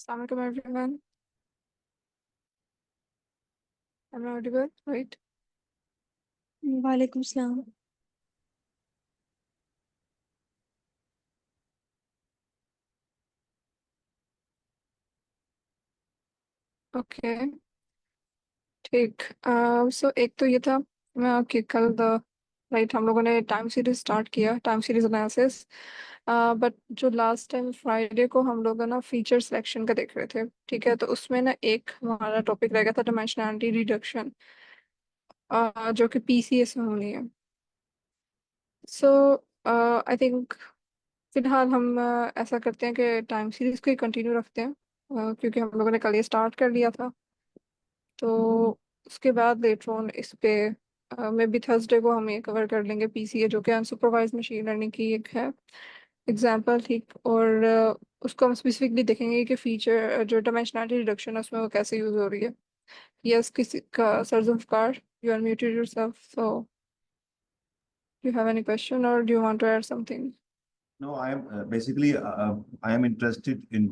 Assalamualaikum everyone. Am I audible? Right. वालेकुम सलाम। Okay. ठीक। सो एक तो ये था मैं कि कल द राइट हम लोगों ने टाइम सीरीज स्टार्ट किया, टाइम सीरीज एनालिसिस। बट जो लास्ट टाइम फ्राइडे को हम लोग ना फीचर सिलेक्शन का देख रहे थे, ठीक है, तो उसमें ना एक हमारा टॉपिक रह गया था डायमेंशनलिटी रिडक्शन, जो कि पीसीएस में होनी है। सो आई थिंक फिलहाल हम ऐसा करते हैं कि टाइम सीरीज को ही कंटिन्यू रखते हैं, क्योंकि हम लोगों ने कल ये स्टार्ट कर लिया था। तो उसके बाद लेटर ऑन इस पे मे बी थर्सडे को हम ये कवर कर लेंगे पीसीए, जो कि अनसुपरवाइज्ड मशीन लर्निंग की एक है एग्जाम्पल, ठीक। और उसको हम स्पेसिफिकली देखेंगे कि फीचर जो डायमेंशनलिटी रिडक्शन है उसमें वो कैसे यूज हो रही है। यस, किसी का sir Zulfkar, you are muted yourself, so you have any question और do you want to add something? No, I am basically I am interested in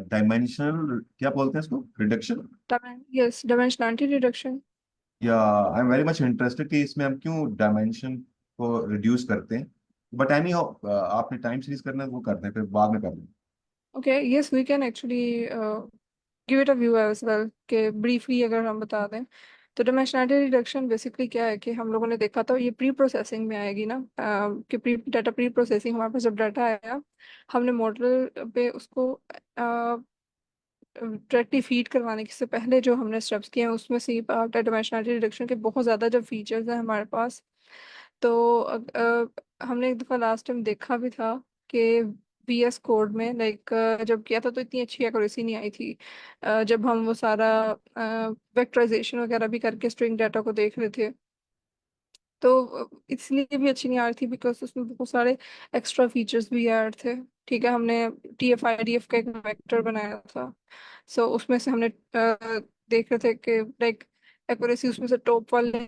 dimensional क्या बोलते हैं इसको reduction यस, डायमेंशनलिटी रिडक्शन। या I am very much interested कि इसमें हम क्यों डायमेंशन को रिड्यूस करते हैं। बट एनी हाउ आपने टाइम सीरीज करना है वो करते हैं फिर बाद में कर लेंगे। Okay, yes, we can actually give it a view as well, के ब्रीफली अगर हम बता दें तो डायमेंशनलिटी रिडक्शन बेसिकली क्या है कि हम लोगों ने देखा था ये प्री प्रोसेसिंग में आएगी ना, कि प्री प्रोसेसिंग हमारे पास जब डाटा आया, हमने मॉडल पे उसको डायरेक्टली फीड करवाने से पहले जो हमने स्टेप्स किए हैं उसमें से ये पार्ट है डायमेंशनलिटी रिडक्शन के। बहुत ज़्यादा जब फीचर्स हैं हमारे पास, तो हमने एक दफ़ा लास्ट टाइम देखा भी था कि VS कोड में लाइक जब किया था तो इतनी अच्छी एक्यूरेसी नहीं आई थी। जब हम वो सारा वेक्टराइजेशन वगैरह भी करके स्ट्रिंग डाटा को देख रहे थे, तो इसलिए भी अच्छी नहीं आ रही थी बिकॉज उसमें बहुत सारे एक्स्ट्रा फीचर्स भी ऐड थे। ठीक है, हमने TF-IDF का एक वेक्टर बनाया था। सो उसमें से हमने देख रहे थे कि लाइक एक्यूरेसी उसमें से टॉप वाले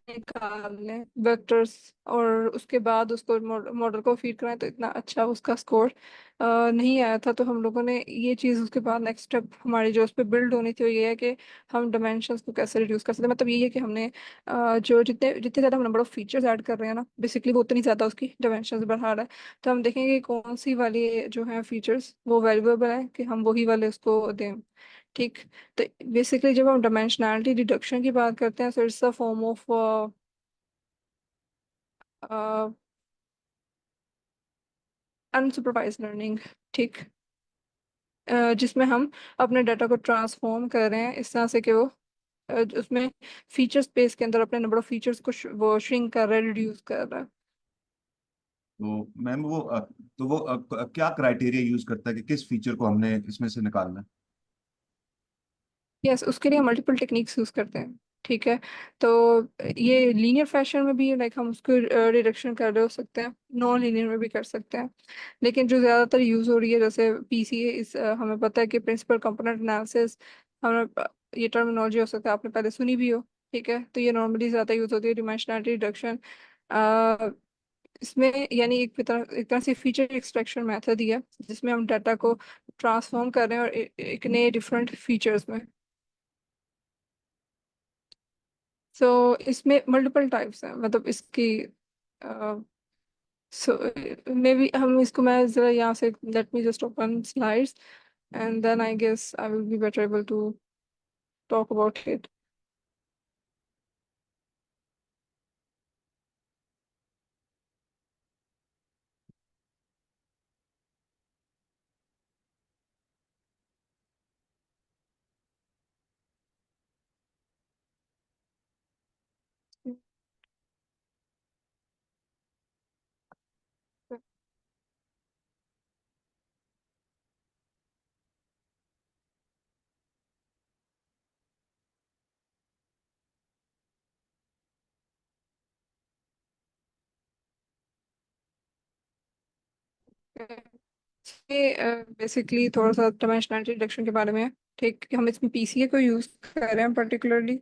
निकालने वेक्टर्स, और उसके बाद उसको मॉडल को फीड कराएं तो इतना अच्छा उसका स्कोर नहीं आया था। तो हम लोगों ने ये चीज़ उसके बाद नेक्स्ट स्टेप हमारी जो उस पर बिल्ड होनी थी वो ये है कि हम डायमेंशंस को कैसे रिड्यूस कर सकते हैं। मतलब ये है कि हमने जो जितने जितने ज़्यादा हम नंबर ऑफ फीचर्स ऐड कर रहे हैं ना, बेसिकली वो उतनी ज़्यादा उसकी डायमेंशंस बढ़ा रहा है। तो हम देखेंगे कि कौन सी वाली जो है फीचर्स वो वैल्यूएबल है कि हम वही वाले उसको दें, ठीक। तो बेसिकली जब हम डायमेंशनलिटी रिडक्शन की बात करते हैं so it's a form of unsupervised learning, ठीक। जिसमें हम अपने डाटा को ट्रांसफॉर्म कर रहे हैं इस तरह से कि वो उसमें फीचर स्पेस के अंदर अपने नंबर ऑफ फीचर्स को वो श्रिंक कर रहा है, रिड्यूस कर रहा है। तो मैम वो तो वो क्या क्राइटेरिया यूज करता है कि किस फीचर को हमने इसमें से निकालना है। यस, उसके लिए हम मल्टीपल टेक्निक्स यूज करते हैं, ठीक है। तो ये लीनियर फैशन में भी लाइक हम उसको रिडक्शन कर रहे हो सकते हैं, नॉन लीनियर में भी कर सकते हैं। लेकिन जो ज़्यादातर यूज हो रही है जैसे PCA इस हमें पता है कि प्रिंसिपल कंपोनेंट एनालिसिस, हमें ये टर्मिनोलॉजी हो सकता है आपने पहले सुनी भी हो, ठीक है। तो ये नॉर्मली ज़्यादा यूज होती है डायमेंशनलिटी रिडक्शन। इसमें यानी एक तरह से फीचर एक्सट्रैक्शन मेथड ही है जिसमें हम डाटा को ट्रांसफॉर्म कर रहे हैं और एक नए डिफरेंट फीचर्स में। सो इसमें मल्टीपल टाइप्स हैं, मतलब इसकी सो मे बी हम इसको, मैं जरा यहाँ से let me just open slides and then I guess I will be better able to talk about it. ये बेसिकली थोड़ा सा डायमेंशनलिटी रिडक्शन के बारे में है, ठीक। हम इसमें PCA को यूज़ कर रहे हैं पर्टिकुलरली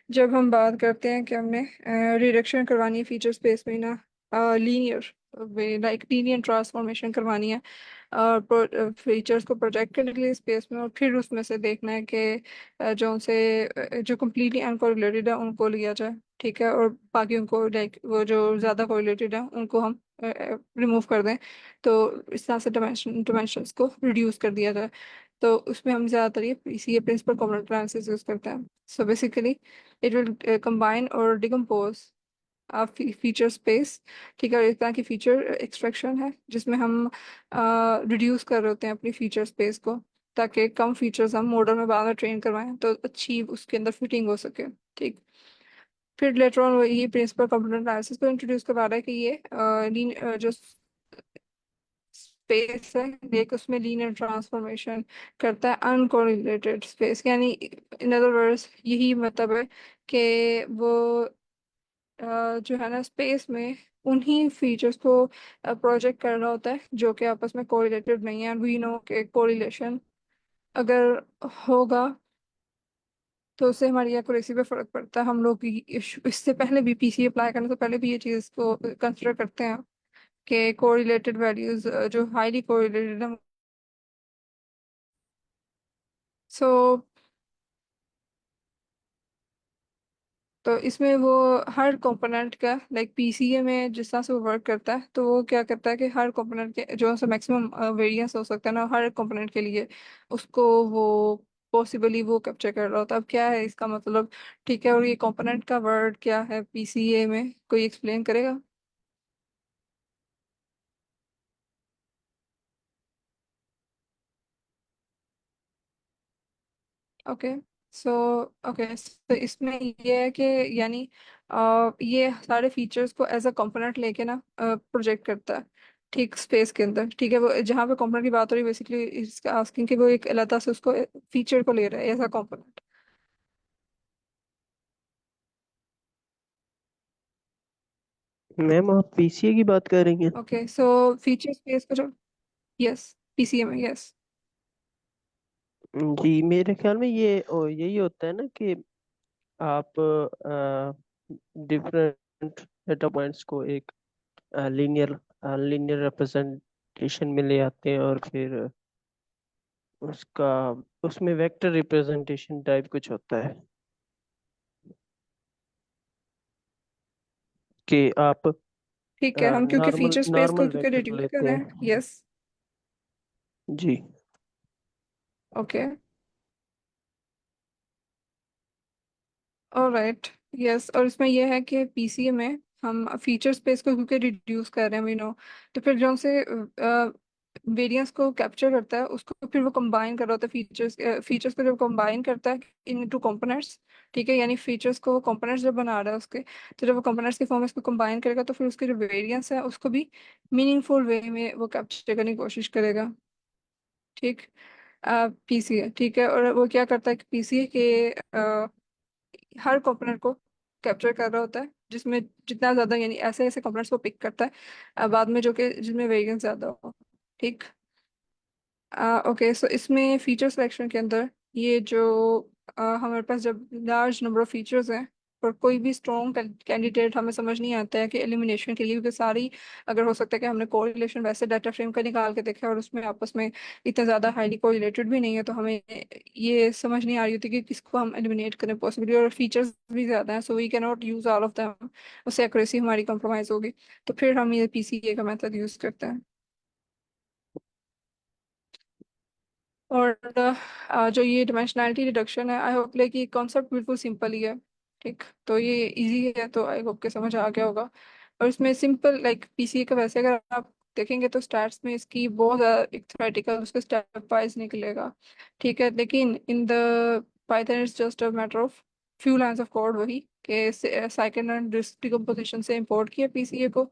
जब हम बात करते हैं कि हमने रिडक्शन करवानी है फीचर स्पेस में ना लीनियर लाइक लीनियर ट्रांसफॉर्मेशन करवानी है और फीचर्स को प्रोजेक्ट करने के लिए स्पेस में, और फिर उसमें से देखना है कि जो कम्प्लीटली अनकोरिलेटेड है उनको लिया जाए, ठीक है, और बाकी उनको लाइक वो जो ज़्यादा कोरिलेटेड है उनको हम रिमूव कर दें। तो इस तरह से डिमेंशंस को रिड्यूस कर दिया जाए। तो उसमें हम ज़्यादातर ये PCA, principal component analysis use करते हैं। So basically it will combine और डिकम्पोज फीचर स्पेस, ठीक है, और एक तरह की फीचर एक्सट्रैक्शन है जिसमें हम रिड्यूस कर रहे होते हैं अपनी फीचर स्पेस को, ताकि कम फीचर्स हम मॉडल में बाद में ट्रेन करवाएं तो अच्छी उसके अंदर फिटिंग हो सके। ठीक। फिर लेटर ऑन ये प्रिंसिपल कंपोनेंट एनालिसिस को इंट्रोड्यूस करवा रहा है कि ये जो स्पेस है एक उसमें लीनियर ट्रांसफॉर्मेशन करता है अनकोरिलेटेड स्पेस, यानी इन अदर वर्ड्स यही मतलब है कि वो जो है ना स्पेस में उन्हीं फीचर्स को प्रोजेक्ट कर रहा होता है जो कि आपस में कोरिलेटेड नहीं है। वी नो के कोरिलेशन अगर होगा तो उससे हमारी एक्यूरेसी पे फर्क पड़ता है। हम लोग इससे पहले भी पीसी अप्लाई करने से पहले भी ये चीज़ को कंसिडर करते हैं कि कोरिलेटेड वैल्यूज जो हाईली कोरिलेटेड है। सो तो इसमें वो हर कंपोनेंट का लाइक पीसीए में जिस तरह से वो वर्क करता है, तो वो क्या करता है कि हर कंपोनेंट के जो सा मैक्सिमम वेरिएंस हो सकता है ना हर कंपोनेंट के लिए, उसको वो पॉसिबली वो कैप्चर कर रहा होता है। अब क्या है इसका मतलब, ठीक है, और ये कंपोनेंट का वर्ड क्या है पीसीए में, कोई एक्सप्लेन करेगा? ओके। सो ओके, तो इसमें ये है कि यानी ये सारे फीचर्स को एज अ कंपोनेंट लेके ना प्रोजेक्ट करता है, ठीक, स्पेस के अंदर। ठीक है, वो जहाँ पे कंपोनेंट की बात हो रही है बेसिकली इसका आस्किंग कि वो एक अलग से उसको फीचर को ले रहा है एज अ कंपोनेंट। मैम आप पीसीए की बात कर रही हैं? ओके, सो फीचर स्पेस को जो, यस, पीसीए में, यस। जी मेरे ख्याल में ये यही होता है ना कि आप डिफरेंट डेटा पॉइंट्स को एक लीनियर लीनियर रिप्रेजेंटेशन में ले आते हैं और फिर उसका उसमें वेक्टर रिप्रेजेंटेशन टाइप कुछ होता है कि आप ठीक है, हम क्योंकि नॉर्मल फीचर स्पेस को नॉर्मल क्योंकि वेक्टर रिड्यूस कर लेते रहे हैं। हैं, यस। जी। Okay, alright, yes. और इसमें यह है कि पीसीए में हम फीचर स्पेस को क्योंकि रिड्यूस कर रहे हैं, वी नो, तो फिर जो से वेरिएंस को कैप्चर करता है उसको फिर वो कंबाइन कर रहा होता है फीचर्स फीचर्स को जब कंबाइन करता है इन टू कंपोनेंट्स, ठीक है, यानी फीचर्स को कंपोनेंट्स जब बना रहा है उसके, तो जब वो कंपोनेंट्स के फॉर्म में इसको कंबाइन करेगा तो फिर उसके जो वेरिएंस है उसको भी मीनिंगफुल वे में वो कैप्चर करने की कोशिश करेगा। ठीक। पीसीए, ठीक है, और वो क्या करता है कि पीसीए के हर कंपोनेंट को कैप्चर कर रहा होता है जिसमें जितना ज्यादा, यानी ऐसे ऐसे कंपोनेंट्स को पिक करता है बाद में जो कि जिसमें वेरिएंस ज्यादा हो। ठीक। ओके, सो इसमें फीचर सिलेक्शन के अंदर ये जो हमारे पास जब लार्ज नंबर ऑफ फीचर्स हैं और कोई भी स्ट्रॉन्ग कैंडिडेट हमें समझ नहीं आता है कि एलिमिनेशन के लिए, क्योंकि सारी, अगर हो सकता है कि हमने कोरिलेशन वैसे डाटा फ्रेम का निकाल के देखा और उसमें आपस में इतना ज़्यादा हाईली कोरिलेटेड भी नहीं है, तो हमें ये समझ नहीं आ रही होती कि किसको हम एलिमिनेट करें पॉसिबली, और फीचर्स भी ज़्यादा हैं, so we can not use all of them, उससे एक्यूरेसी हमारी कॉम्प्रोमाइज़ होगी। तो फिर हम ये पीसीए का मेथड यूज़ करते हैं। और जो ये डिमेंशनैलिटी रिडक्शन है, आई होप लाइक ये कॉन्सेप्ट बिल्कुल सिंपल ही है। ठीक, तो ये इजी है, तो आई होप के समझ आ गया होगा। और इसमें सिंपल लाइक पीसीए का वैसे अगर आप देखेंगे तो स्टैट्स में इसकी बहुत ज़्यादा एक थ्योरेटिकल उसका स्टेप वाइज निकलेगा, ठीक है, लेकिन in the Python it's just a matter of few lines of code, वही कि साइकिल एंड डिकम्पोजिशन से इंपोर्ट किया पीसीए को,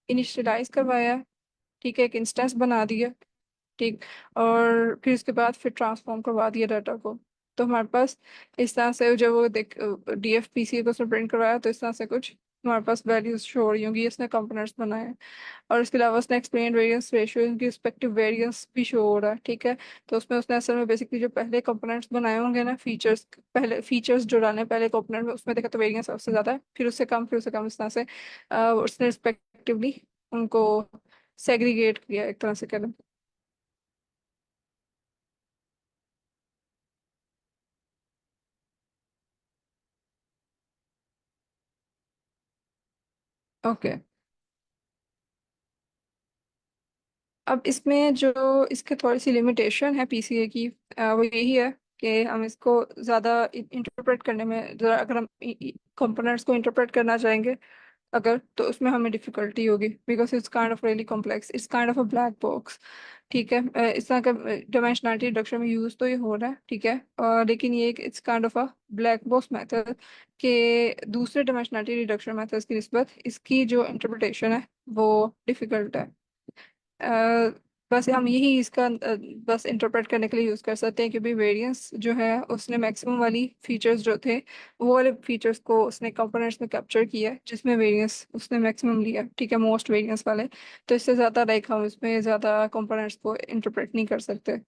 इनिशियलाइज करवाया, ठीक है, एक इंस्टेंस बना दिया, ठीक, और फिर उसके बाद फिर ट्रांसफॉर्म करवा दिया डाटा को। तो हमारे पास इस तरह से जब वो देख डीएफपीसी को उसने प्रिंट करवाया तो इस तरह से कुछ हमारे पास वैल्यूज शो हो रही होंगी, इसने कंपोनेंट्स बनाए हैं। और इसके अलावा उसने एक्सप्लेन वेरिएंस रेशियो, इनकी रिस्पेक्टिव वेरिएंस भी शो हो रहा है, ठीक है। तो उसमें उसने असल में बेसिकली जो पहले कंपोनेंट्स बनाए होंगे ना, फीचर्स पहले फीचर्स जो डाले हैं पहले कंपोनेंट में, उसमें देखा तो वेरिएंस सबसे ज्यादा है, फिर उससे कम, फिर उससे कम, इस तरह से उसने रिस्पेक्टिवली उनको सेग्रीगेट किया एक तरह से करें। ओके। अब इसमें जो इसके थोड़ी सी लिमिटेशन है पीसीए की, वो यही है कि हम इसको ज़्यादा इंटरप्रेट करने में ज़रा, अगर हम कंपोनेंट्स को इंटरप्रेट करना चाहेंगे अगर, तो उसमें हमें डिफिकल्टी होगी, because it's kind of really complex, it's kind of a black box. ठीक है, इस तरह का डायमेंशनलिटी रिडक्शन में यूज तो ये हो रहा है, ठीक है, लेकिन ये it's kind of a black box method के दूसरे डायमेंशनलिटी रिडक्शन मेथड्स की निस्बत इसकी जो इंटरप्रिटेशन है वो डिफिकल्ट है। अ, बस हम यही इसका बस इंटरप्रेट करने के लिए यूज कर सकते हैं, क्योंकि वेरिएंस जो है उसने मैक्सिमम वाली फीचर्स जो थे वो वाले फीचर्स को उसने कंपोनेंट्स में कैप्चर किया है जिसमें वेरिएंस उसने मैक्सिमम लिया, ठीक है, मोस्ट वेरिएंस वाले। तो इससे ज्यादा लाइक हम इसमें ज्यादा कंपोनेंट्स को इंटरप्रेट नहीं कर सकते।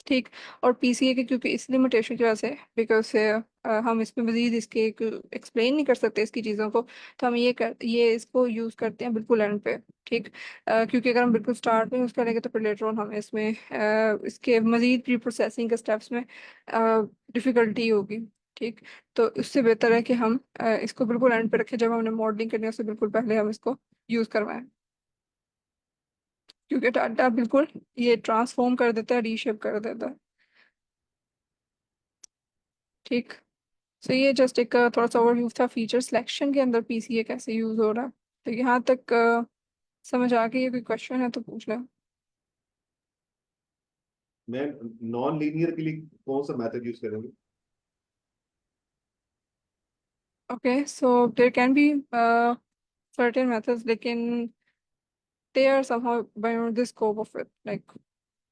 ठीक। और पीसीए के क्योंकि इस लिमिटेशन की वजह से, बिकॉज हम इसमें मजीद इसके एक्सप्लेन नहीं कर सकते इसकी चीज़ों को, तो हम ये इसको यूज़ करते हैं बिल्कुल एंड पे। ठीक। क्योंकि अगर हम बिल्कुल स्टार्ट में यूज़ करेंगे तो फिर लेटर ऑन हमें इसमें इसके मजीद प्री प्रोसेसिंग के स्टेप्स में डिफ़िकल्टी होगी। ठीक। तो उससे बेहतर है कि हम इसको बिल्कुल एंड पे रखें, जब हमने मॉडलिंग करनी है उससे बिल्कुल पहले हम इसको यूज़ करवाएं, क्योंकि डाटा बिल्कुल ये ट्रांसफॉर्म कर देता है, रीशेप कर देता है। ठीक। सो ये जस्ट एक थोड़ा सा ओवरव्यू था फीचर सिलेक्शन के अंदर पीसीए कैसे यूज हो रहा है। तो यहाँ तक समझ आ गई है? कोई क्वेश्चन है तो पूछ लें। मैं नॉन लीनियर के लिए कौन सा मेथड यूज करेंगे? Okay, so there can be certain methods, लेकिन they are somehow beyond the scope of it, like,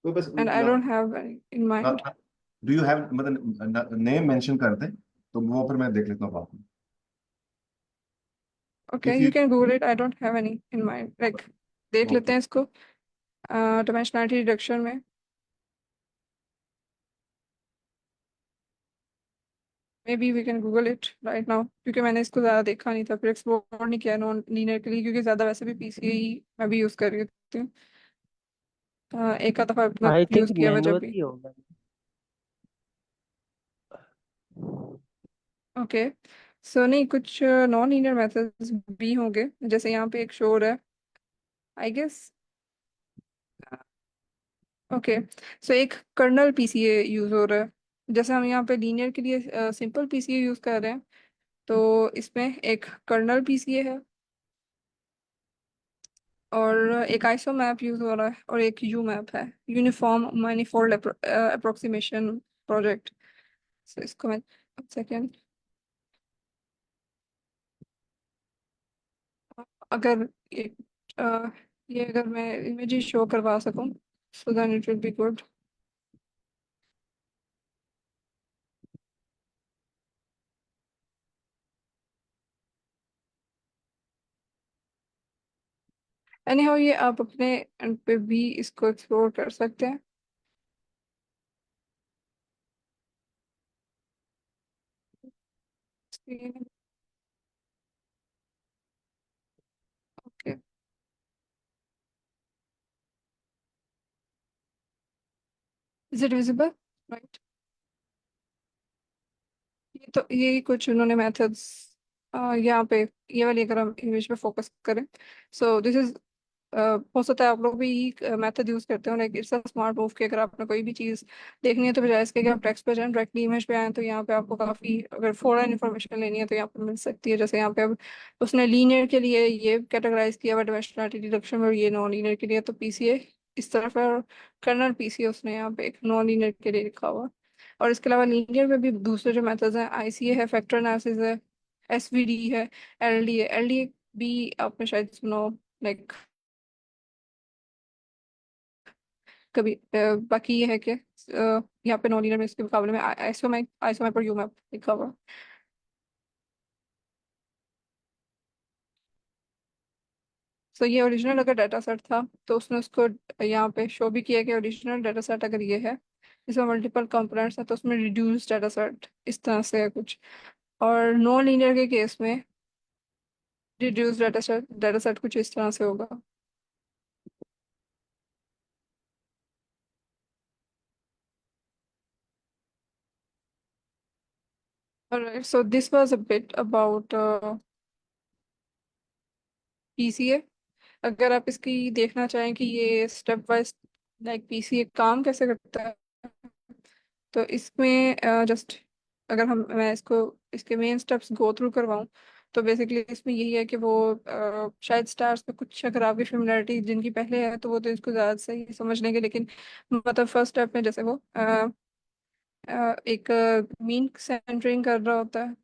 तो बस and I don't have any in mind. Do you have, मतलब नेम मेंशन कर दें तो वो फिर मैं देख लेता हूँ बाद में। Okay, if you you can Google it, I don't have any in mind, like, देख लेते ओके। हैं इसको डायमेंशनलिटी रिडक्शन में। Maybe we can Google it right now, क्योंकि मैंने इसको ज़्यादा देखा नहीं था, फिर एक्सप्लोर नहीं किया नॉन लीनियर के लिए, क्योंकि ज़्यादा वैसे भी पीसीए ही मैं भी यूज़ कर रही हूँ। एक आधा दफा आई थिंक यूज किया हुआ जब मैनुअल भी। ही होगा। ओके। सो नहीं, कुछ नॉन लीनियर मेथड्स भी होंगे, जैसे यहाँ पे एक शो हो रहा है, आई गेस। ओके। सो एक कर्नल पीसीए यूज हो रहा है, जैसे हम यहाँ पे लीनियर के लिए सिंपल पीसीए यूज कर रहे हैं, तो इसमें एक कर्नल पीसीए है, और एक आइसो मैप यूज हो रहा है, और एक यू मैप है, यूनिफॉर्म मैनिफोल्ड अप्रोक्सीमेशन प्रोजेक्ट। सो इसको मैं सेकेंड, अगर ये अ, ये अगर मैं इमेज शो करवा सकूं, so then it will be good. Anyhow, ये आप अपने एंड पे भी इसको एक्सप्लोर कर सकते हैं। Okay, is it visible? Right. ये तो यही कुछ उन्होंने मेथड्स यहाँ पे, ये वाली अगर हम इमेज पे फोकस करें, सो दिस इज, हो सकता है आप लोग भी यही मेथड यूज करते हो, like it's a smart move कि अगर आपने कोई भी चीज़ देखनी है तो बजाय इसके कि आप टेक्स्ट पे जाएं डायरेक्टली इमेज पे आए, तो यहाँ पे आपको काफ़ी, अगर फौरन इन्फॉर्मेशन लेनी है तो यहाँ पे मिल सकती है। जैसे यहाँ पे अब उसने लीनियर के लिए ये कैटेगराइज किया हुआ डायमेंशनलिटी रिडक्शन में, और ये नॉन लीनियर के लिए, तो पीसीए इस तरफ है, और कर्नल पीसीए उसने यहाँ पे एक नॉन लीनियर के लिए लिखा हुआ। और इसके अलावा लीनियर में भी दूसरे जो मेथड्स हैं, आईसीए है, फैक्टर एनालिसिस है, एसवीडी है, एलडीए, एलडीए भी आपने शायद सुना, लाइक कभी। बाकी ये है कि यहाँ पे नॉन लीनियर में इसके मुकाबले में आइसोमैप, आइसोमैप और यूमैप लिखा हुआ। सो ये ओरिजिनल अगर डाटा सेट था तो उसने उसको यहाँ पे शो भी किया कि ओरिजिनल डाटा सेट अगर ये है, इसमें मल्टीपल कंपोनेंट्स हैं, तो उसमें रिड्यूस डाटा सेट इस तरह से है कुछ। और नॉन लीनियर के केस में रिड्यूस डाटा सेट कुछ इस तरह से होगा. Alright, so this was a bit about PCA. अगर आप इसकी देखना चाहें कि ये स्टेप बाय लाइक PCA काम कैसे करता है, तो इसमें जस्ट अगर मैं इसको इसके मेन स्टेप्स गो थ्रू करवाऊँ, तो बेसिकली इसमें यही है कि वो शायद स्टार्स में कुछ अगर आपकी फेमिलियरिटी जिनकी पहले है तो वो तो इसको ज़्यादा सही समझ लेंगे, लेकिन मतलब फर्स्ट स्टेप में जैसे वो एक मीन सेंटरिंग कर रहा होता है.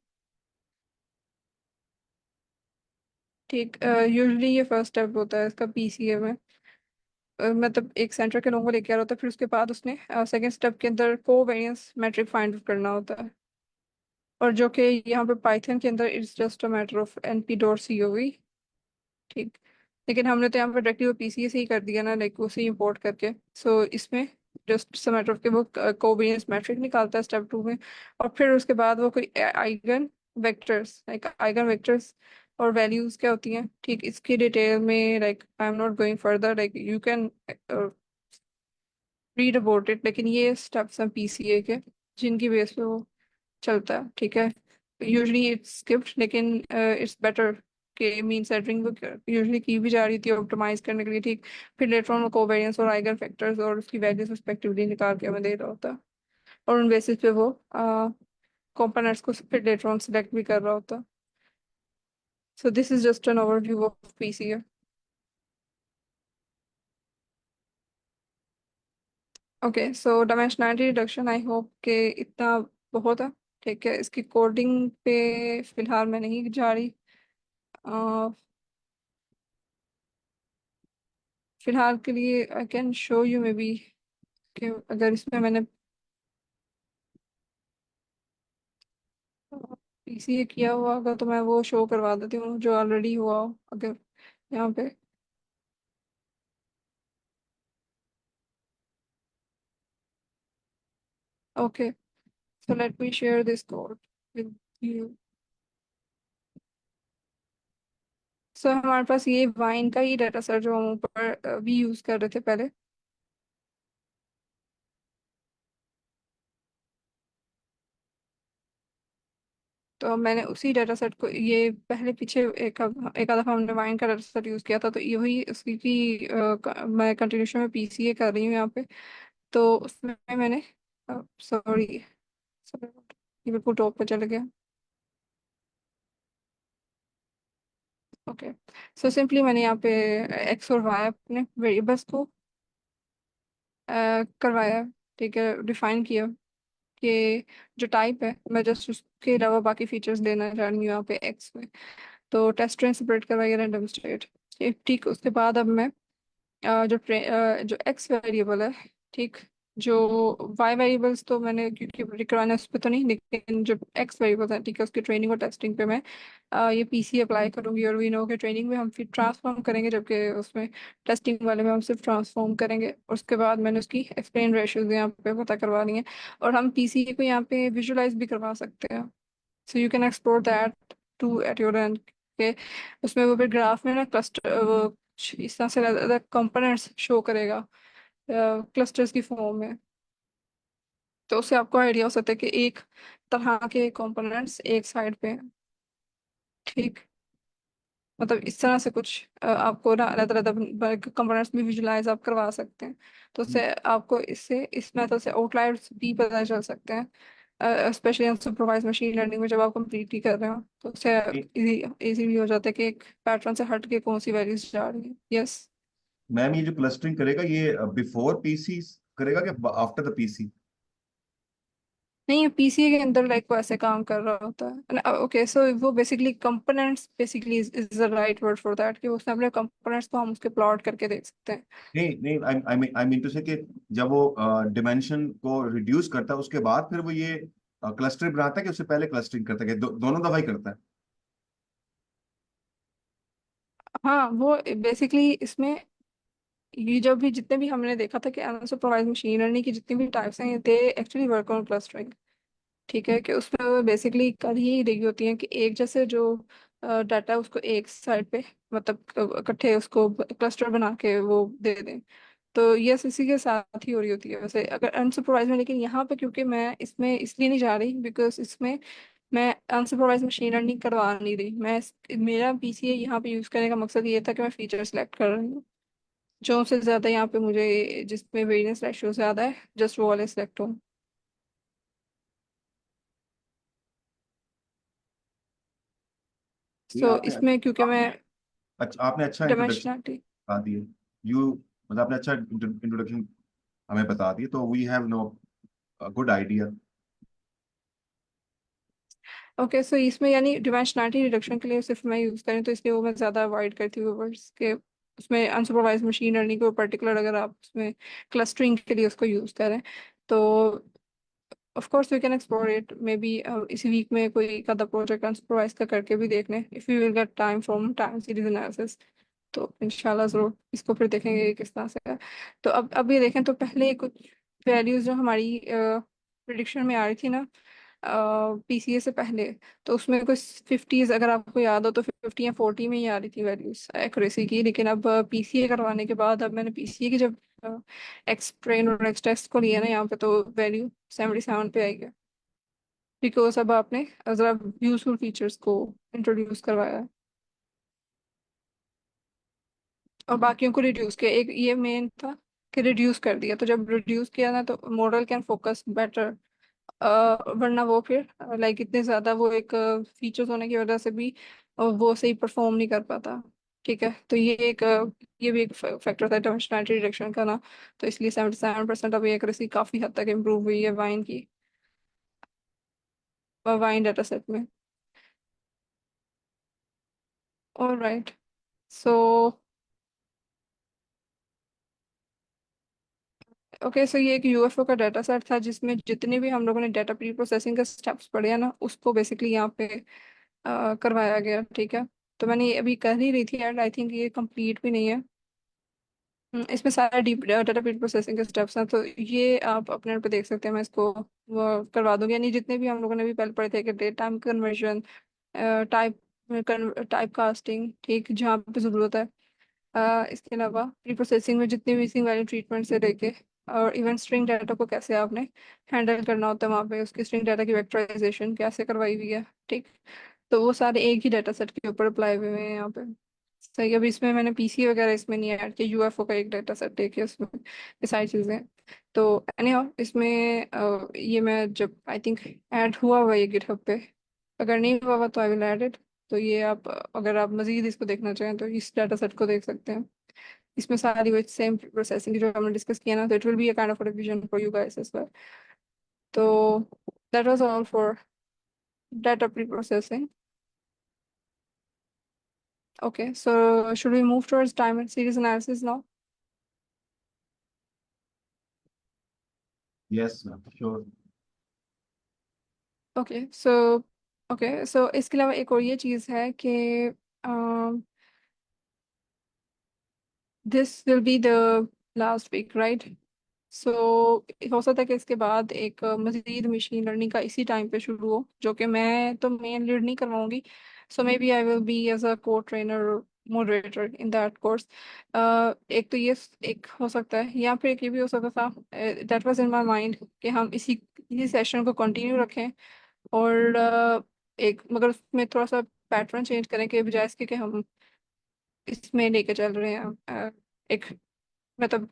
ठीक, यूजुअली ये फर्स्ट स्टेप होता है इसका PCA में. मतलब एक सेंटर के लोगों को लेके आ रहा होता है, फिर उसके बाद उसने सेकंड स्टेप के अंदर कोवेरियंस मैट्रिक फाइंड आउट करना होता है, और जो कि यहाँ पे पाइथन के अंदर it's just a matter of np.cov. ठीक, लेकिन हमने तो यहाँ पे डायरेक्टली वो PCA से ही कर दिया ना, लाइक उसे इंपोर्ट करके. सो इसमें जस्ट मैटर ऑफ के वो कोवेरियंस मैट्रिक निकालता है स्टेप 2 में, और फिर उसके बाद वो कोई eigen vectors, like eigen vectors और वैल्यूज क्या होती हैं, ठीक, इसकी डिटेल में like I am not going further, like you can read about it, लेकिन ये स्टेप्स हैं PCA के जिनकी बेस पे वो चलता है. ठीक है, यूजली इट्स स्किप्ड, लेकिन इट्स बेटर के मीन सेंटरिंग यूजली की भी जा रही थी ऑप्टिमाइज करने के लिए. ठीक, फिर लेटर ऑन कोवेरिएंस और आइगन फैक्टर्स और उसकी वैल्यूज रिस्पेक्टिवली निकाल के हमें दे रहा होता है, और उन बेसिस पे वो कंपोनेंट्स को फिर लेटर ऑन सिलेक्ट भी कर रहा होता है. सो this is just an overview of PCA. Okay, so dimensionality reduction, I hope के इतना बहुत है. ठीक है, इसकी कोडिंग पे फिलहाल मैं नहीं जा रही. अ, फिलहाल के लिए I can show you may be कि अगर इसमें मैंने PCA किया हुआ होगा तो मैं वो शो करवा देती हूँ जो ऑलरेडी हुआ हो अगर यहाँ पे. Okay, so let me share this code with you. So हमारे पास ये वाइन का ही डाटा सेट जो हम ऊपर भी यूज कर रहे थे पहले. तो मैंने उसी डाटा सेट को ये पहले पीछे एक आधा हमने वाइन का डाटा सेट यूज किया था, तो यही उसकी की मैं कंटिन्यूशन में PCA कर रही हूँ यहाँ पे. तो उसमें मैंने सॉरी सॉरी ये बिल्कुल टॉप पे चले गया. ओके, सो सिंपली मैंने यहाँ पे एक्स और वाई अपने वेरिएबल्स को करवाया. ठीक है, डिफाइन किया कि जो टाइप है मैं जस्ट उसके अलावा बाकी फीचर्स लेना चाह रही हूँ यहाँ पे एक्स में. तो टेस्ट ट्रेन सेपरेट करवाइए रैंडम स्टेट. ठीक, उसके बाद अब मैं जो एक्स वेरिएबल है, ठीक, जो वाई वेरिएबल्स तो मैंने क्योंकि रिक्वायरमेंट उस पर तो नहीं, लेकिन जो एक्स वेरिएबल्स है ठीक है उसकी ट्रेनिंग और टेस्टिंग पे मैं ये PCA अप्लाई करूंगी. और वी नो के ट्रेनिंग में हम फिर ट्रांसफॉर्म करेंगे, जबकि उसमें टेस्टिंग वाले में हम सिर्फ ट्रांसफॉर्म करेंगे. और उसके बाद मैंने उसकी एक्सप्लेन रेशियोज यहाँ पे पता करवा ली हैं, और हम PCA को यहाँ पे विजुलाइज भी करवा सकते हैं. So you can explore that to at your end के. उसमें वो फिर ग्राफ में ना क्लस्टर इस तरह से अलग कंपोनेंट्स शो करेगा क्लस्टर्स की फॉर्म में. तो उससे आपको आइडिया हो सकता है कि एक तरह के कंपोनेंट्स एक साइड पे हैं. ठीक, मतलब इस तरह से कुछ आपको ना अलग अलग कंपोनेंट्स भी विजुलाइज आप करवा सकते हैं. तो उससे आपको इससे इस मेथड से आउटलायर्स भी पता चल सकते हैं, स्पेशली अनसुपरवाइज मशीन लर्निंग में जब आप कंप्लीटली कर रहे हो, तो उससे इजी इजी भी हो जाता है कि एक पैटर्न से हट के कौन सी वैल्यूज जा रही है. यस. मैम ये जो क्लस्टरिंग करेगा ये बिफोर पीसी करेगा क्या आफ्टर द पीसी? नहीं, PCA के अंदर लाइक वो ऐसे काम कर रहा होता है. ओके, सो वो basically components basically is the right word for that, कि उसने अपने कंपोनेंट्स को हम उसके प्लॉट करके देख सकते हैं. नहीं नहीं, आई मीन टू से कि जब वो डिमेंशन को रिड्यूस करता है उसके बाद फिर वो ये क्लस्टर बनाता है कि उससे पहले क्लस्टरिंग करता है कि दोनों दफा ही करता है? हाँ, वो बेसिकली इसमें ये जब भी जितने भी हमने देखा था कि अनसुपरवाइज्ड मशीन लर्निंग की जितनी भी टाइप्स हैं they actually work on clustering. ठीक है, कि उसमें वो बेसिकली कर ही रही होती हैं कि एक जैसे जो डाटा उसको एक साइड पे, मतलब इकट्ठे उसको क्लस्टर बना के वो दे दें। तो यस, इसी के साथ ही हो रही होती है वैसे अगर अनसुपरवाइज में। लेकिन यहाँ पे क्योंकि मैं इसमें इसलिए नहीं जा रही बिकॉज इसमें मैं अनसुपरवाइज मशीन लर्निंग करवा नहीं रही। मेरा पीसीए यहाँ पे यूज करने का मकसद ये था कि मैं फीचर सेलेक्ट कर रही हूँ जो से ज्यादा यहाँ पे मुझे, जिसमें वेरिएंस रेशियो ज्यादा है, जस्ट वो वाले सेलेक्ट हो। ये सो आपने इसमें क्योंकि मैं अच्छा, आपने अच्छा इंट्रोडक्शन डायमेंशनलिटी। बता दिए। यू मतलब आपने अच्छा इंट्रोडक्शन हमें बता दिए, तो we have no good idea. Okay, so इसमें यानी डिमेंशनलिटी रिडक्शन के लिए सिर्फ मैं यूज करें तो इसलिए वो मैं ज्यादा अवॉइड करती हूँ वर्ड्स के। उसमें अनसुपरवाइज मशीन लर्निंग को पर्टिकुलर अगर आप उसमें क्लस्टरिंग के लिए उसको यूज करें तो of course we can explore it maybe. इसी वीक में कोई एक आधा प्रोजेक्ट अनसुपरवाइज का करके भी देख लें if you will get time from time series analysis. तो इंशाल्लाह जरूर इसको फिर देखेंगे कि किस तरह से है। तो अब ये देखें तो पहले कुछ वैल्यूज जो हमारी प्रिडिक्शन में आ रही थी ना पीसीए से पहले, तो उसमें कुछ फिफ्टीज अगर आपको याद हो तो 50 या 40 में ही आ रही थी वैल्यूज एक्यूरेसी की। लेकिन अब पीसीए करवाने के बाद अब मैंने पीसीए की जब एक्स ट्रेन और एक्स टेस्ट को लिया ना यहाँ पे, तो वैल्यू 77 पे आई है बिकॉज अब आपने जरा यूजफुल फीचर्स को इंट्रोड्यूस करवाया है और बाकियों को रिड्यूस किया। एक ये मेन था कि रिड्यूस कर दिया, तो जब रिड्यूस किया ना तो मॉडल कैन फोकस बेटर। वरना वो फिर लाइक इतने ज्यादा वो एक फीचर्स होने की वजह से भी वो सही परफॉर्म नहीं कर पाता। ठीक है, तो ये भी एक फैक्टर था डायमेंशनलिटी रिडक्शन का ना। तो इसलिए 77% अब एक्यूरेसी काफी हद तक इम्प्रूव हुई है वाइन की, वाइन डाटा सेट में। ऑलराइट, सो ओके, सो ये एक यूएफओ का डाटा सेट था जिसमें जितने भी हम लोगों ने डाटा प्री प्रोसेसिंग के स्टेप्स पढ़े हैं ना उसको बेसिकली यहाँ पे करवाया गया। ठीक है, तो मैंने ये अभी कर ही रही थी एंड आई थिंक ये कंप्लीट भी नहीं है। इसमें सारा डीप डाटा प्री प्रोसेसिंग के स्टेप्स हैं, तो ये आप अपने पे देख सकते हैं। मैं इसको वो करवा दूंगी, यानी जितने भी हम लोगों ने भी पहले पढ़े थे कि date time conversion, type type casting, ठीक, जहाँ पे ज़रूरत है। इसके अलावा प्री प्रोसेसिंग में जितने भी मिसिंग वैल्यू ट्रीटमेंट से लेके और इवन स्ट्रिंग डाटा को कैसे आपने हैंडल करना होता है वहाँ पे, उसकी स्ट्रिंग डाटा की वेक्टराइजेशन कैसे करवाई हुई है। ठीक, तो वो सारे एक ही डाटा सेट के ऊपर अप्लाई हुए हैं यहाँ पे। सही, अभी इसमें मैंने पीसी वगैरह इसमें नहीं ऐड किया, यूएफओ का एक डाटा सेट देखिए उसमें ये सारी चीज़ें। तो एनीहाउ इसमें ये मैं जब आई थिंक ऐड हुआ हुआ ये गिटहब पे, अगर नहीं हुआ हुआ तो आई विल ऐड इट। तो ये आप अगर आप मजीद इसको देखना चाहें तो इस डाटा सेट को देख सकते हैं। इसमें सारी वो सेम प्रोसेसिंग जो हमने डिस्कस किया ना, तो it will be a kind of revision for you guys as well. तो that was all for data pre processing. Okay, so should we move towards time series analysis now? Yes sure. Okay, so इसके अलावा एक और ये चीज़ है कि this will be the last week, right? So हो सकता है कि इसके बाद एक मजीद मशीन लर्निंग का इसी टाइम पे शुरू हो, जो कि मैं तो मेन लीड नहीं करवाऊंगी। So maybe I will be as a co trainer moderator in that course. एक तो ये एक हो सकता है, या फिर एक ये भी हो सकता था, that was in my mind कि हम इसी सेशन को कंटिन्यू रखें और एक मगर उसमें थोड़ा सा पैटर्न चेंज करें के बजाय इसके कि हम इसमें लेके चल रहे हैं एक मतलब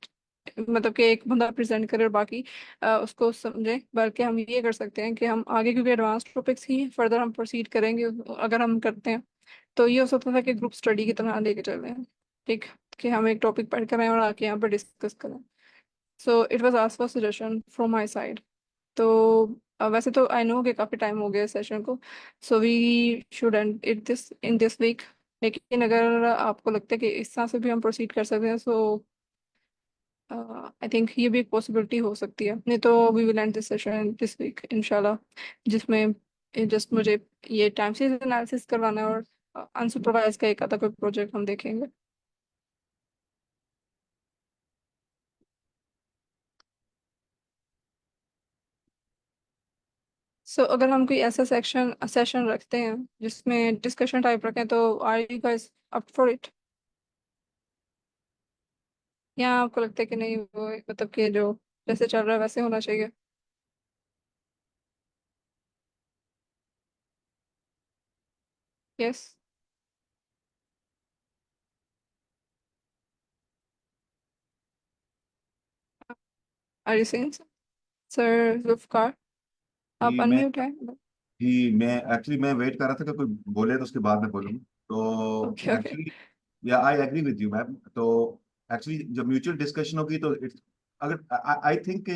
मतलब कि एक बंदा प्रेजेंट करे और बाकी उसको समझे। बल्कि हम ये कर सकते हैं कि हम आगे, क्योंकि एडवांस टॉपिक्स ही फर्दर हम प्रोसीड करेंगे अगर हम करते हैं, तो ये हो सकता था कि ग्रुप स्टडी की तरह लेके चल रहे हैं। ठीक, कि हम एक टॉपिक पढ़ कर आए और आके यहाँ पर डिस्कस करें। So it was asked for suggestion from my side. तो वैसे तो आई नो कि काफ़ी टाइम हो गया सेशन को, so we should end it this in this week. लेकिन अगर आपको लगता है कि इस तरह से भी हम प्रोसीड कर सकते हैं, सो आई थिंक ये भी एक पॉसिबिलिटी हो सकती है। नहीं तो we will end this session this week इंशाल्लाह, जिसमें जस्ट मुझे ये टाइम सीरीज एनालिसिस करवाना है और अनसुपरवाइज का एक आधा कोई प्रोजेक्ट हम देखेंगे। अगर हम कोई ऐसा सेशन रखते हैं जिसमें डिस्कशन टाइप रखें, तो are you guys up for it? या आपको लगता है कि नहीं, वो मतलब कि जो जैसे चल रहा है वैसे होना चाहिए? Yes. Are you saying sir Zulfikar? आप कि मैं अनम्यूट है। मैं एक्चुअली मैं वेट कर रहा था कि कोई बोले तो उसके बाद में बोलूँगा। तो okay okay. Actually yeah I agree with you ma'am. तो एक्चुअली जब म्यूचुअल डिस्कशन होगी तो इट्स, अगर I think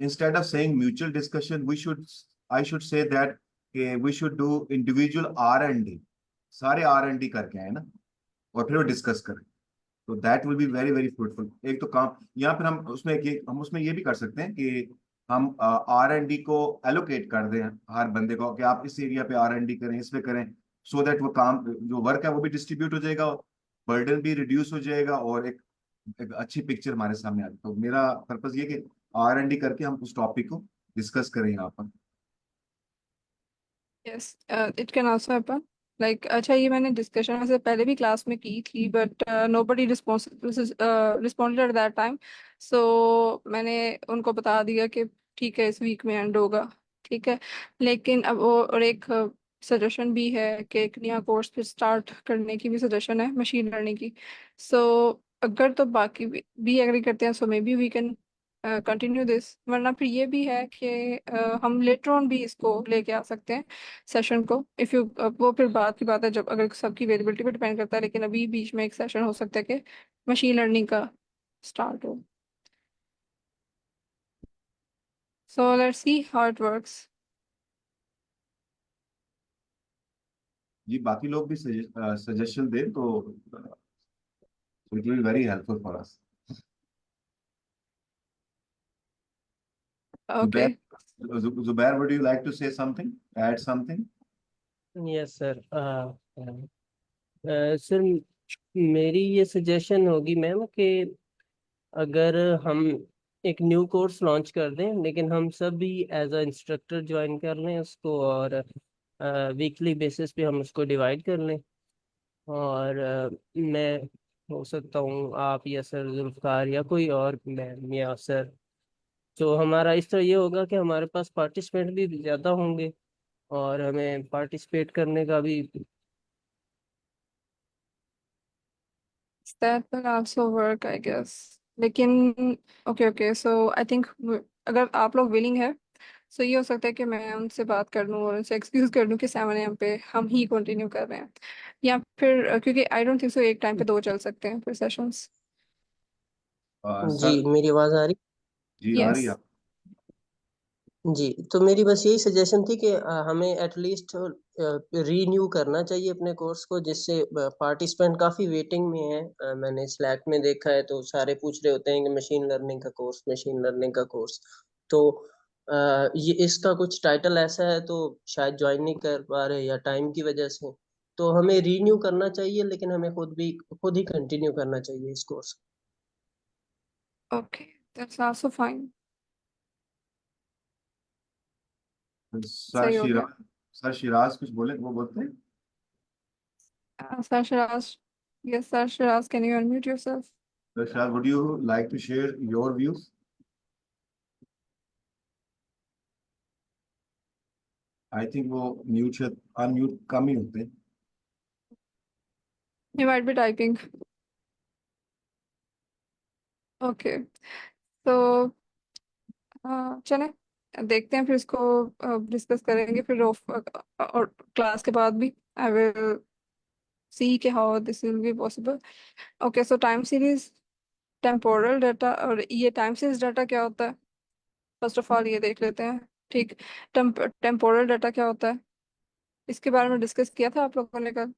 instead of saying mutual discussion we should, I should say that we should do individual R&D, सारे R&D करके आए ना, और फिर वो डिस्कस करें। तो that will be very very fruitful. एक तो काम, या फिर हम उसमें ये भी कर सकते हैं कि हम R&D को एलोकेट कर दें हर बंदे को, कि आप इस एरिया पे R&D करें, इस पे करें, सो दैट वो काम जो वर्क है वो भी डिस्ट्रीब्यूट हो जाएगा, बर्डन भी रिड्यूस हो जाएगा, और एक अच्छी पिक्चर हमारे सामने आ जाए। तो मेरा पर्पज ये कि R&D करके हम उस टॉपिक को डिस्कस करें यहाँ पर। Yes, it can also happen. Like अच्छा, ये मैंने डिस्कशन में से पहले भी क्लास में की थी, but nobody responded at that time. So मैंने उनको बता दिया कि ठीक है, इस वीक में एंड होगा। ठीक है। लेकिन अब वो, और एक सजेशन भी है कि एक नया कोर्स फिर स्टार्ट करने की भी सजेशन है, मशीन लर्निंग की। सो अगर तो बाकी भी एग्री करते हैं, so maybe we can continue this. वरना फिर ये भी है कि हम लेटर ऑन भी इसको लेके आ सकते हैं सेशन को, इफ यू, वो फिर बात की बात है, जब अगर सबकी अवेलेबिलिटी पे डिपेंड करता है। लेकिन अभी बीच में एक सेशन हो सकता है कि मशीन लर्निंग का स्टार्ट हो। So let's see how it works. जी बाकी लोग भी सजेशन दें तो it will be very helpful for us. Okay. Zubair, Zubair, would you like to say something? Add something? Yes sir. Sir, मेरी ये सजेशन होगी मैम कि अगर हम एक न्यू कोर्स लॉन्च कर दें, लेकिन हम सब भी एज अ इंस्ट्रक्टर ज्वाइन कर लें उसको, और वीकली बेसिस पे हम उसको डिवाइड कर लें। और मैं हो सकता हूँ, आप या सर जुल्फकार या कोई और, मैम या सर। तो हमारा इस तरह ये होगा कि हमारे पास पार्टिसिपेंट भी ज़्यादा होंगे, और हमें पार्टिसिपेट करने का भी। That will also work, I guess. लेकिन okay okay, so I think अगर आप लोग विलिंग है, सो ये हो सकता है कि मैं उनसे बात कर लूँ और उनसे एक्सक्यूज कर लूँ कि 7 AM पे हम ही कंटिन्यू कर रहे हैं। या फिर क्योंकि आई डोंट थिंक सो एक टाइम पे दो चल सकते हैं फिर सेशंस। जी, सर, मेरी आवाज़ आ रही? जी आ रही यस। है। जी, तो मेरी बस यही सजेशन थी कि हमें एटलीस्ट रीन्यू करना चाहिए अपने कोर्स को, जिससे पार्टिसिपेंट काफ़ी वेटिंग में है। मैंने स्लैक में देखा है तो सारे पूछ रहे होते हैं कि मशीन लर्निंग का कोर्स, मशीन लर्निंग का कोर्स। तो ये इसका कुछ टाइटल ऐसा है तो शायद ज्वाइन नहीं कर पा रहे, या टाइम की वजह से। तो हमें रीन्यू करना चाहिए, लेकिन हमें खुद ही कंटिन्यू करना चाहिए इस course. Okay, that's also fine. Sir सही हो गया। शिराज, सर शिराज कुछ बोले, वो बोलते हैं। Sir Shiraz, yes sir Shiraz, can you unmute yourself? Sir Shiraz, would you like to share your views? I think वो म्यूट से अनम्यूट कम ही होते हैं। He might be typing. Okay. तो चलें, देखते हैं फिर इसको डिस्कस करेंगे फिर और क्लास के बाद भी। आई विल सी कि how this will be possible. Okay, so time series temporal data, और ये टाइम सीरीज डाटा क्या होता है? फर्स्ट ऑफ ऑल ये देख लेते हैं। ठीक। टेम्पोरल डाटा क्या होता है? इसके बारे में डिस्कस किया था आप लोगों ने कल?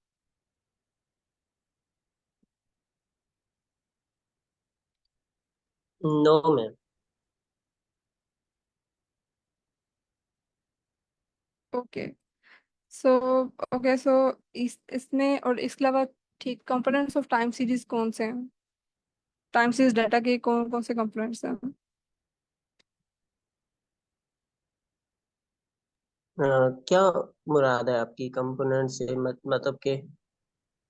No ma'am. Okay. So okay, so इसमें और इसके अलावा, ठीक, कंपोनेंट्स ऑफ टाइम सीरीज कौन से हैं? टाइम सीरीज डाटा के कौन कौन से कंपोनेंट्स हैं? क्या मुराद है आपकी कंपोनेंट से, मतलब के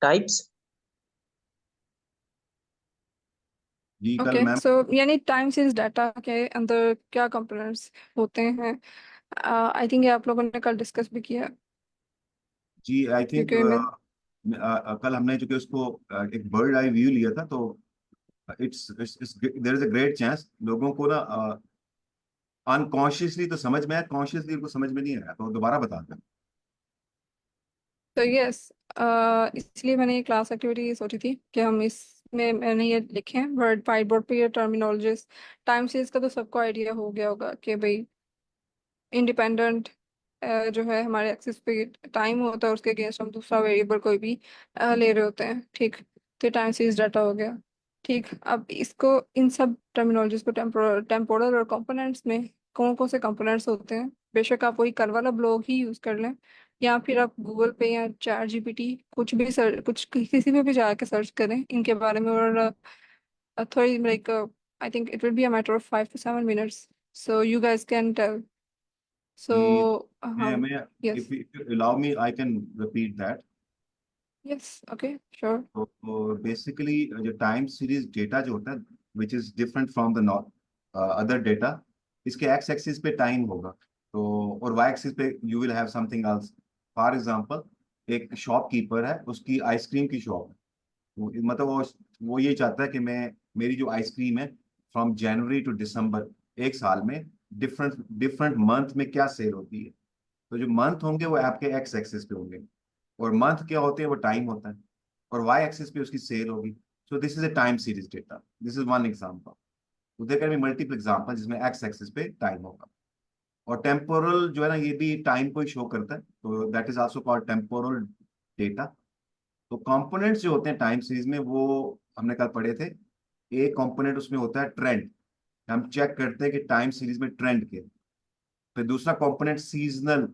टाइप्स? जी कल ओके, मैम। सो यानी टाइम सीरीज डाटा के अंदर क्या कंपोनेंट्स होते हैं? आई थिंक ये आप लोगों ने कल डिस्कस भी किया, जी आई थिंक क्योंकि मैं कल हमने जो कि उसको एक बर्ड आई व्यू लिया था, तो it's there is a great chance लोगों को ना अनकॉन्शियसली तो समझ में आया, कॉन्शियसली उनको समझ में नहीं आया, तो दोबारा बता दें। तो यस, इसलिए मैंने ये क्लास एक्टिविटी सोची थी कि हम इसमें मैंने ये लिखे हैं वर्ड वाइट बोर्ड पे ये टर्मिनोलॉजीज। टाइम सीरीज का तो सबको आइडिया हो गया होगा कि भाई इंडिपेंडेंट जो है हमारे एक्सिस पे टाइम होता है, उसके अगेंस्ट हम दूसरा वेरिएबल कोई भी ले रहे होते हैं, ठीक। तो टाइम सीरीज डाटा हो गया, ठीक। अब इसको इन सब टर्मिनोलॉजीज को टेम्पोरल और कंपोनेंट्स में कौन कौन से कंपोनेंट्स होते हैं, बेशक आप वही कल वाला ब्लॉग ही यूज कर लें, या फिर आप गूगल पे या चैट जीपीटी कुछ भी सर्च, कुछ किसी में भी जाके सर्च करें इनके बारे में, और थोड़ी like I think it will be a matter of 5 to 7 minutes, so you guys can tell. So कि हम, मैं yes, if you allow me I can repeat that. Yes, okay, sure. तो बेसिकली जो टाइम सीरीज डेटा जो होता है, which is different from the other data, इसके x axis पे टाइम होगा, तो और वाई एक्सिस पे you will have something else. For example, एक शॉपकीपर है, उसकी आइसक्रीम की शॉप है। मतलब वो ये चाहता है कि मैं, मेरी जो आइसक्रीम है, फ्रॉम जनवरी टू दिसंबर, एक साल में डिफरेंट डिफरेंट मंथ में क्या सेल होती है। तो जो मंथ होंगे वो आपके एक्स एक्सिस पे होंगे, और मंथ क्या होते हैं वो टाइम होता है, और वाई एक्सिस पे उसकी सेल होगी। So this is a time series data, this is one example. तो there can be multiple example जिसमें एक्स एक्सिस पे टाइम होगा। और टेम्पोरल जो है ना, ये भी टाइम को ही शो करता है, तो that is also called temporal data. तो कंपोनेंट्स जो होते हैं टाइम सीरीज में, वो हमने कल पढ़े थे। एक कंपोनेंट उसमें होता है ट्रेंड, हम चेक करते हैं कि टाइम सीरीज में ट्रेंड क्या है। फिर दूसरा कंपोनेंट सीजनल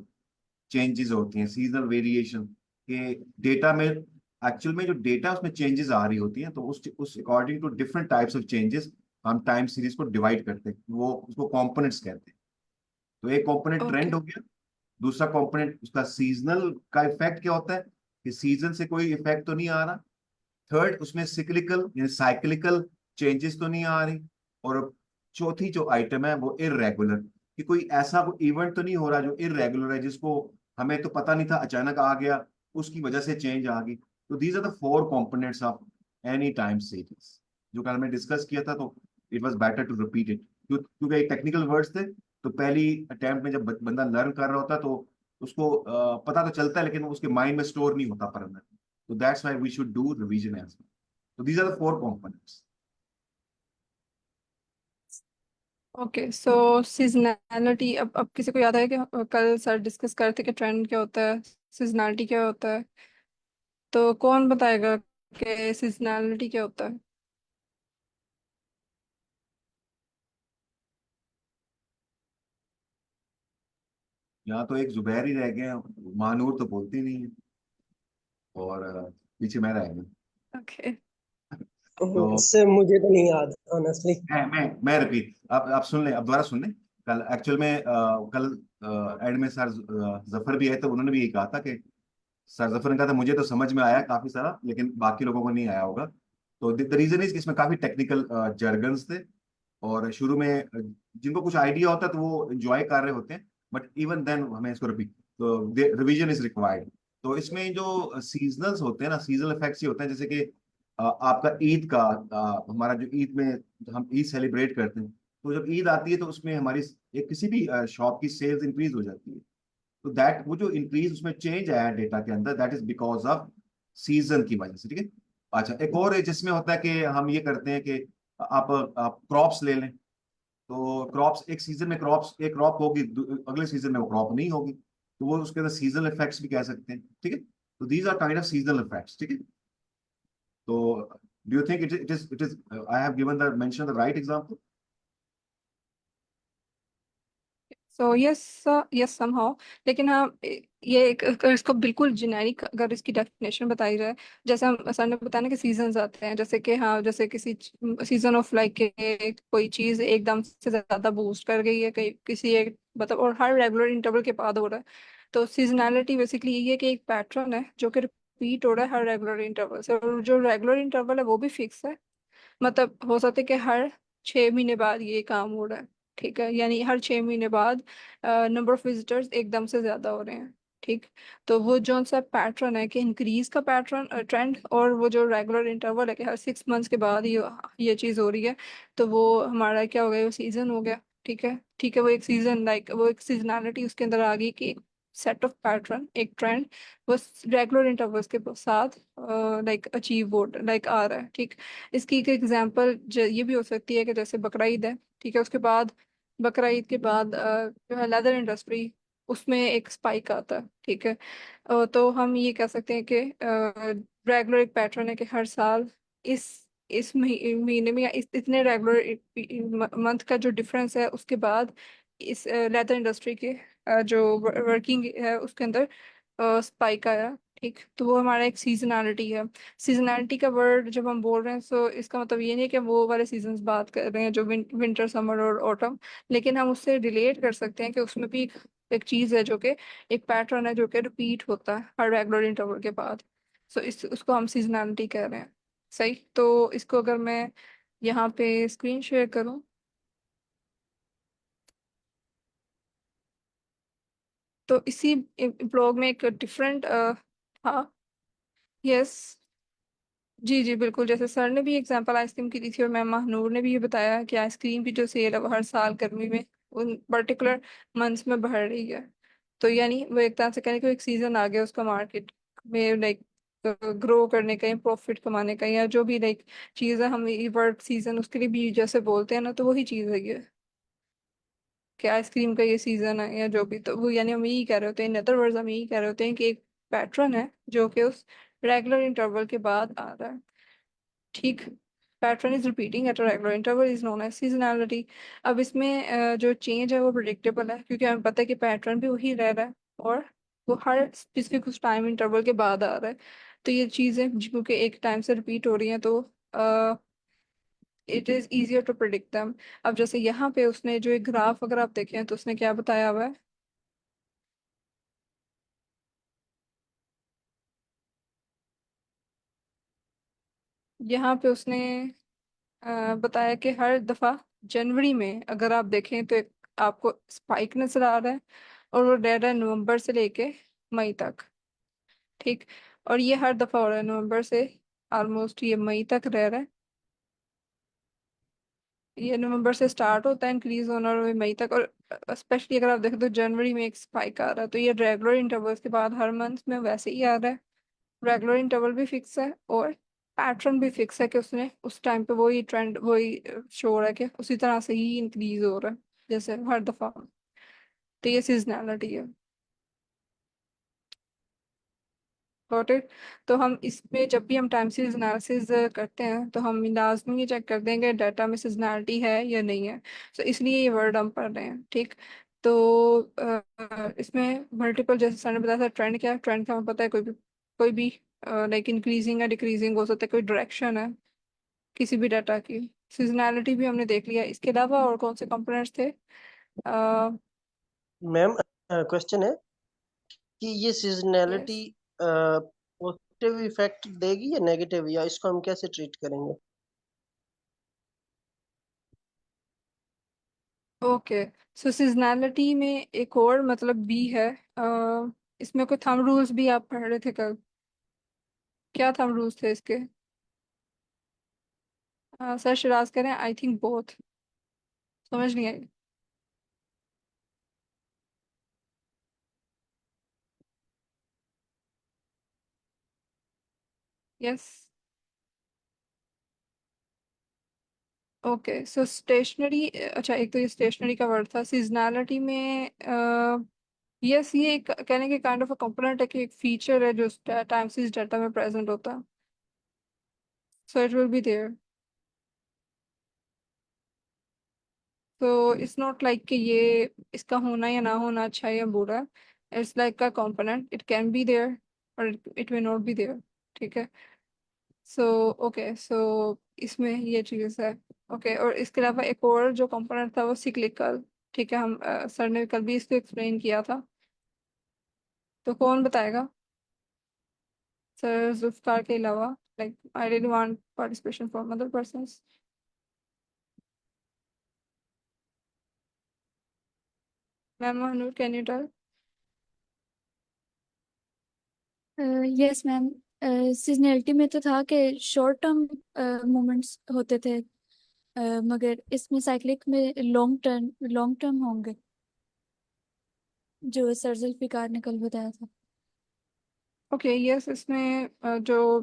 चेंजेस होती हैं, सीजनल वेरिएशन के डेटा में। एक्चुअल में जो डेटा उसमें चेंजेस आ रही होती हैं, तो उस according to different types of changes हम टाइम सीरीज को डिवाइड करते हैं, वो उसको कंपोनेंट्स कहते हैं। तो एक कंपोनेंट ट्रेंड ओके, हो गया। दूसरा कंपोनेंट उसका सीजनल का इफेक्ट क्या होता है, कि सीजन से कोई इफेक्ट तो नहीं आ रहा। थर्ड, उसमें सिक्लिकल यानी साइक्लिकल चेंजेस तो नहीं आ रही। और चौथी जो आइटम है वो इरेगुलर, कि कोई ऐसा कोई इवेंट तो नहीं हो रहा जो इरेगुलर है, जिसको हमें तो पता नहीं था, अचानक आ गया, उसकी वजह से चेंज आ गई। तो these are the four components of any time series, जो कल हमने डिस्कस किया था। तो it was better to repeat it, क्योंकि टेक्निकल वर्ड्स थे। तो पहली अटेम्प्ट में जब बंदा लर्न कर रहा होता है, तो उसको पता तो चलता है, लेकिन उसके माइंड में स्टोर नहीं होता permanent. So that's why we should do revision as well. So these are the four components. Okay, so seasonality, अब किसी को याद है कि कल सर डिस्कस कर रहे थे कि ट्रेंड क्या होता है, सीजनैलिटी क्या होता है? तो कौन बताएगा कि सीजनैलिटी क्या होता है? यहाँ तो एक जुबैर ही रह गए हैं, महानूर तो बोलती नहीं है, और पीछे मैं रह गया। ओके, तो इससे मुझे तो नहीं याद ऑनेस्टली। मैं रिपीट, आप सुन लें, आप दोबारा सुन लें। कल एक्चुअल में कल एड में सर जफर भी है, तो उन्होंने भी यही कहा था कि सर जफर ने कहा था, मुझे तो समझ में आया काफी सारा, लेकिन बाकी लोगों को नहीं आया होगा। तो द रीजन इज, इसमें काफी टेक्निकल जर्गन्स थे, और शुरू में जिनको कुछ आइडिया होता है तो वो एंजॉय कर रहे होते हैं, बट इवन देन हमें इसको रिपीट, तो रिवीजन इज रिक्वायर्ड। तो इसमें जो सीजनल्स होते हैं ना, सीजनल इफेक्ट्स ही होते हैं, जैसे कि आपका ईद का, हमारा जो ईद में, हम ईद सेलिब्रेट करते हैं, तो जब ईद आती है तो उसमें हमारी एक किसी भी शॉप की सेल्स इंक्रीज हो जाती है। तो दैट, वो जो इंक्रीज उसमें चेंज आया डेटा के अंदर, that is because off season की वजह से, ठीक है। अच्छा, एक और है जिसमें होता है कि हम ये करते हैं कि आप क्रॉप्स ले लें। तो क्रॉप्स, एक सीजन में क्रॉप्स, एक क्रॉप होगी, अगले सीजन में वो क्रॉप नहीं होगी, तो वो उसके अंदर सीजनल इफेक्ट्स भी कह सकते हैं, ठीक है। तो these are kind of seasonal effects, ठीक है। तो do you think it is I have given the mention the right example? So yes, yes somehow. लेकिन हाँ, ये एक, अगर इसको बिल्कुल जेनेरिक अगर इसकी डेफिनेशन बताई जाए, जैसे हम सर ने बताया ना कि सीजन्स आते हैं, जैसे कि हाँ, जैसे किसी सीजन ऑफ लाइक के कोई चीज एकदम से ज्यादा बूस्ट कर गई है कहीं किसी एक, मतलब, और हर रेगुलर इंटरवल के बाद हो रहा है। तो सीजनैलिटी बेसिकली ये है कि एक पैटर्न है जो कि रिपीट हो रहा है हर रेगुलर इंटरवल से, और जो रेगुलर इंटरवल है वो भी फिक्स है। मतलब हो सकता है कि हर 6 महीने बाद ये काम हो रहा है, ठीक है, यानी हर 6 महीने बाद नंबर ऑफ विजिटर्स एकदम से ज्यादा हो रहे हैं, ठीक। तो वो जो सा पैटर्न है कि इंक्रीज का पैटर्न ट्रेंड, और वो जो रेगुलर इंटरवल है कि हर 6 मंथ्स के बाद ये चीज हो रही है, तो वो हमारा क्या हो गया, वो सीजन हो गया। ठीक है, ठीक है, वो एक सीजन, लाइक वो एक सीजनैलिटी उसके अंदर आ गई कि सेट ऑफ पैटर्न, एक ट्रेंड, वो रेगुलर इंटरवल्स के साथ लाइक अचीव हो, लाइक आ रहा है, ठीक। इसकी एक एग्जांपल ये भी हो सकती है कि जैसे बकरा ईद है, ठीक है, उसके बाद बकरा ईद के बाद जो है लेदर इंडस्ट्री, उसमें एक स्पाइक आता है, ठीक है। तो हम ये कह सकते हैं कि रेगुलर एक पैटर्न है कि हर साल इस महीने में या इस इतने रेगुलर मंथ का जो डिफरेंस है, उसके बाद इस लेदर इंडस्ट्री के जो वर्किंग है उसके अंदर स्पाइक आया, ठीक। तो वो हमारा एक सीजनैलिटी है। सीजनैलिटी का वर्ड जब हम बोल रहे हैं, सो इसका मतलब ये नहीं है कि वो वाले सीजन्स बात कर रहे हैं जो विंटर, समर और ऑटम, लेकिन हम उससे रिलेट कर सकते हैं कि उसमें भी एक चीज है जो कि एक पैटर्न है जो कि रिपीट होता है हर रेगुलर इंटरवल के बाद। सो इस उसको हम सीजनैलिटी कह रहे हैं। सही, तो इसको अगर मैं यहाँ पे स्क्रीन शेयर करूँ, तो इसी ब्लॉग में एक डिफरेंट, हाँ, यस, जी जी बिल्कुल, जैसे सर ने भी एग्जांपल आइसक्रीम की दी थी और मैम महानूर ने भी ये बताया कि आइसक्रीम की जो सेल है वो हर साल गर्मी में उन पर्टिकुलर मंथ्स में बढ़ रही है। तो यानी वो एक तरह से कहने को एक सीजन आ गया उसका मार्केट में, लाइक ग्रो करने का या प्रॉफिट कमाने का, या जो भी लाइक चीज़ है, हम ये वर्ड सीजन उसके लिए भी जैसे बोलते हैं ना, तो वही चीज़ है ये कि आइसक्रीम का ये सीजन है या जो भी, तो वो यानी हम यही कह रहे होते हैं, इन अदर वर्ड्स हम यही कह रहे होते हैं कि एक पैटर्न है जो कि उस रेगुलर इंटरवल के बाद आ रहा है, ठीक। Pattern is repeating at a regular interval is known as seasonality. अब इसमें जो चेंज है वो प्रिडिक्टेबल है, क्योंकि हमें पता है कि पैटर्न भी वही रह रहा है, और वो हर स्पेसिफिक उस टाइम इंटरवल के बाद आ रहा है। तो ये चीज़ें क्योंकि एक टाइम से रिपीट हो रही हैं, तो it is easier to predict them. अब जैसे यहाँ पे उसने जो एक ग्राफ अगर आप देखें तो उसने क्या बताया हुआ है, यहाँ पे उसने बताया कि हर दफा जनवरी में अगर आप देखें तो एक आपको स्पाइक नजर आ रहा है, और वो रह रहा है नवंबर से लेके मई तक, ठीक। और ये हर दफा हो रहा है नवंबर से ऑलमोस्ट ये मई तक रह रहा है। ये नवंबर से स्टार्ट होता है इंक्रीज होना और ये मई तक, और स्पेशली अगर आप देखें तो जनवरी में एक स्पाइक आ रहा है। तो ये रेगुलर इंटरवल्स के बाद हर मंथ में वैसे ही आ रहा है। रेगुलर इंटरवल भी फिक्स है और पैटर्न भी फिक्स है कि उसने उस टाइम पे वही ट्रेंड वही शो हो रहा है कि उसी तरह से ही इंक्रीज हो रहा है जैसे हर दफा। तो ये सीजनैलिटी है। Got it. तो हम इसमें जब भी हम टाइम सीरीज एनालिसिस करते हैं तो हम लाजमी ये चेक कर देंगे डाटा में सीजनैलिटी है या नहीं है। तो इसलिए ये वर्ड हम पढ़ रहे हैं, ठीक। तो इसमें मल्टीपल, जैसे सर ने बताया था, ट्रेंड क्या है, ट्रेंड का हमें पता है, कोई भी लाइक इंक्रीजिंग या डिक्रीजिंग हो सकता है, कोई डायरेक्शन है किसी भी डाटा की। सीजनैलिटी भी हमने देख लिया, इसके अलावा और कौन से कंपोनेंट्स थे? मैम, क्वेश्चन है कि ये सीजनैलिटी यस, पॉजिटिव इफेक्ट देगी या नेगेटिव, या इसको हम कैसे ट्रीट करेंगे? ओके। सो सीजनैलिटी में एक और मतलब भी है, इसमें कोई थंब रूल्स भी आप पढ़ रहे थे कल? क्या थंब रूल्स थे इसके? सर शिराज कह रहे हैं आई थिंक बोथ, समझ नहीं आई। Yes, okay. सो स्टेशनरी, अच्छा, एक तो ये स्टेशनरी का वर्ड था सीजनैलिटी में। यस, ये एक कहने के काइंड ऑफ अ कंपोनेंट है कि एक फीचर है जो टाइम सीरीज डाटा में प्रेजेंट होता है, so it will be there. तो इट्स नॉट लाइक कि ये इसका होना या ना होना अच्छा है या बुरा है। It's like a component, it can be there और it may not be there. ठीक है। सो ओके, सो इसमें ये चीज़ है। ओके, और इसके अलावा एक और जो कंपोनेंट था वो सिक्लिकल। ठीक है, हम सर ने कल भी इसको एक्सप्लेन किया था। तो कौन बताएगा? सर जुल्फकार के अलावा, like I really want participation from other persons. Ma'am Manoor, can you tell? Yes ma'am. Seasonality में तो था कि शॉर्ट टर्म मोमेंट्स होते थे, मगर इसमें साइक्लिक में लॉन्ग टर्म होंगे, जो सर जुल्फिकार ने कल बताया था। ओके यस, इसमें जो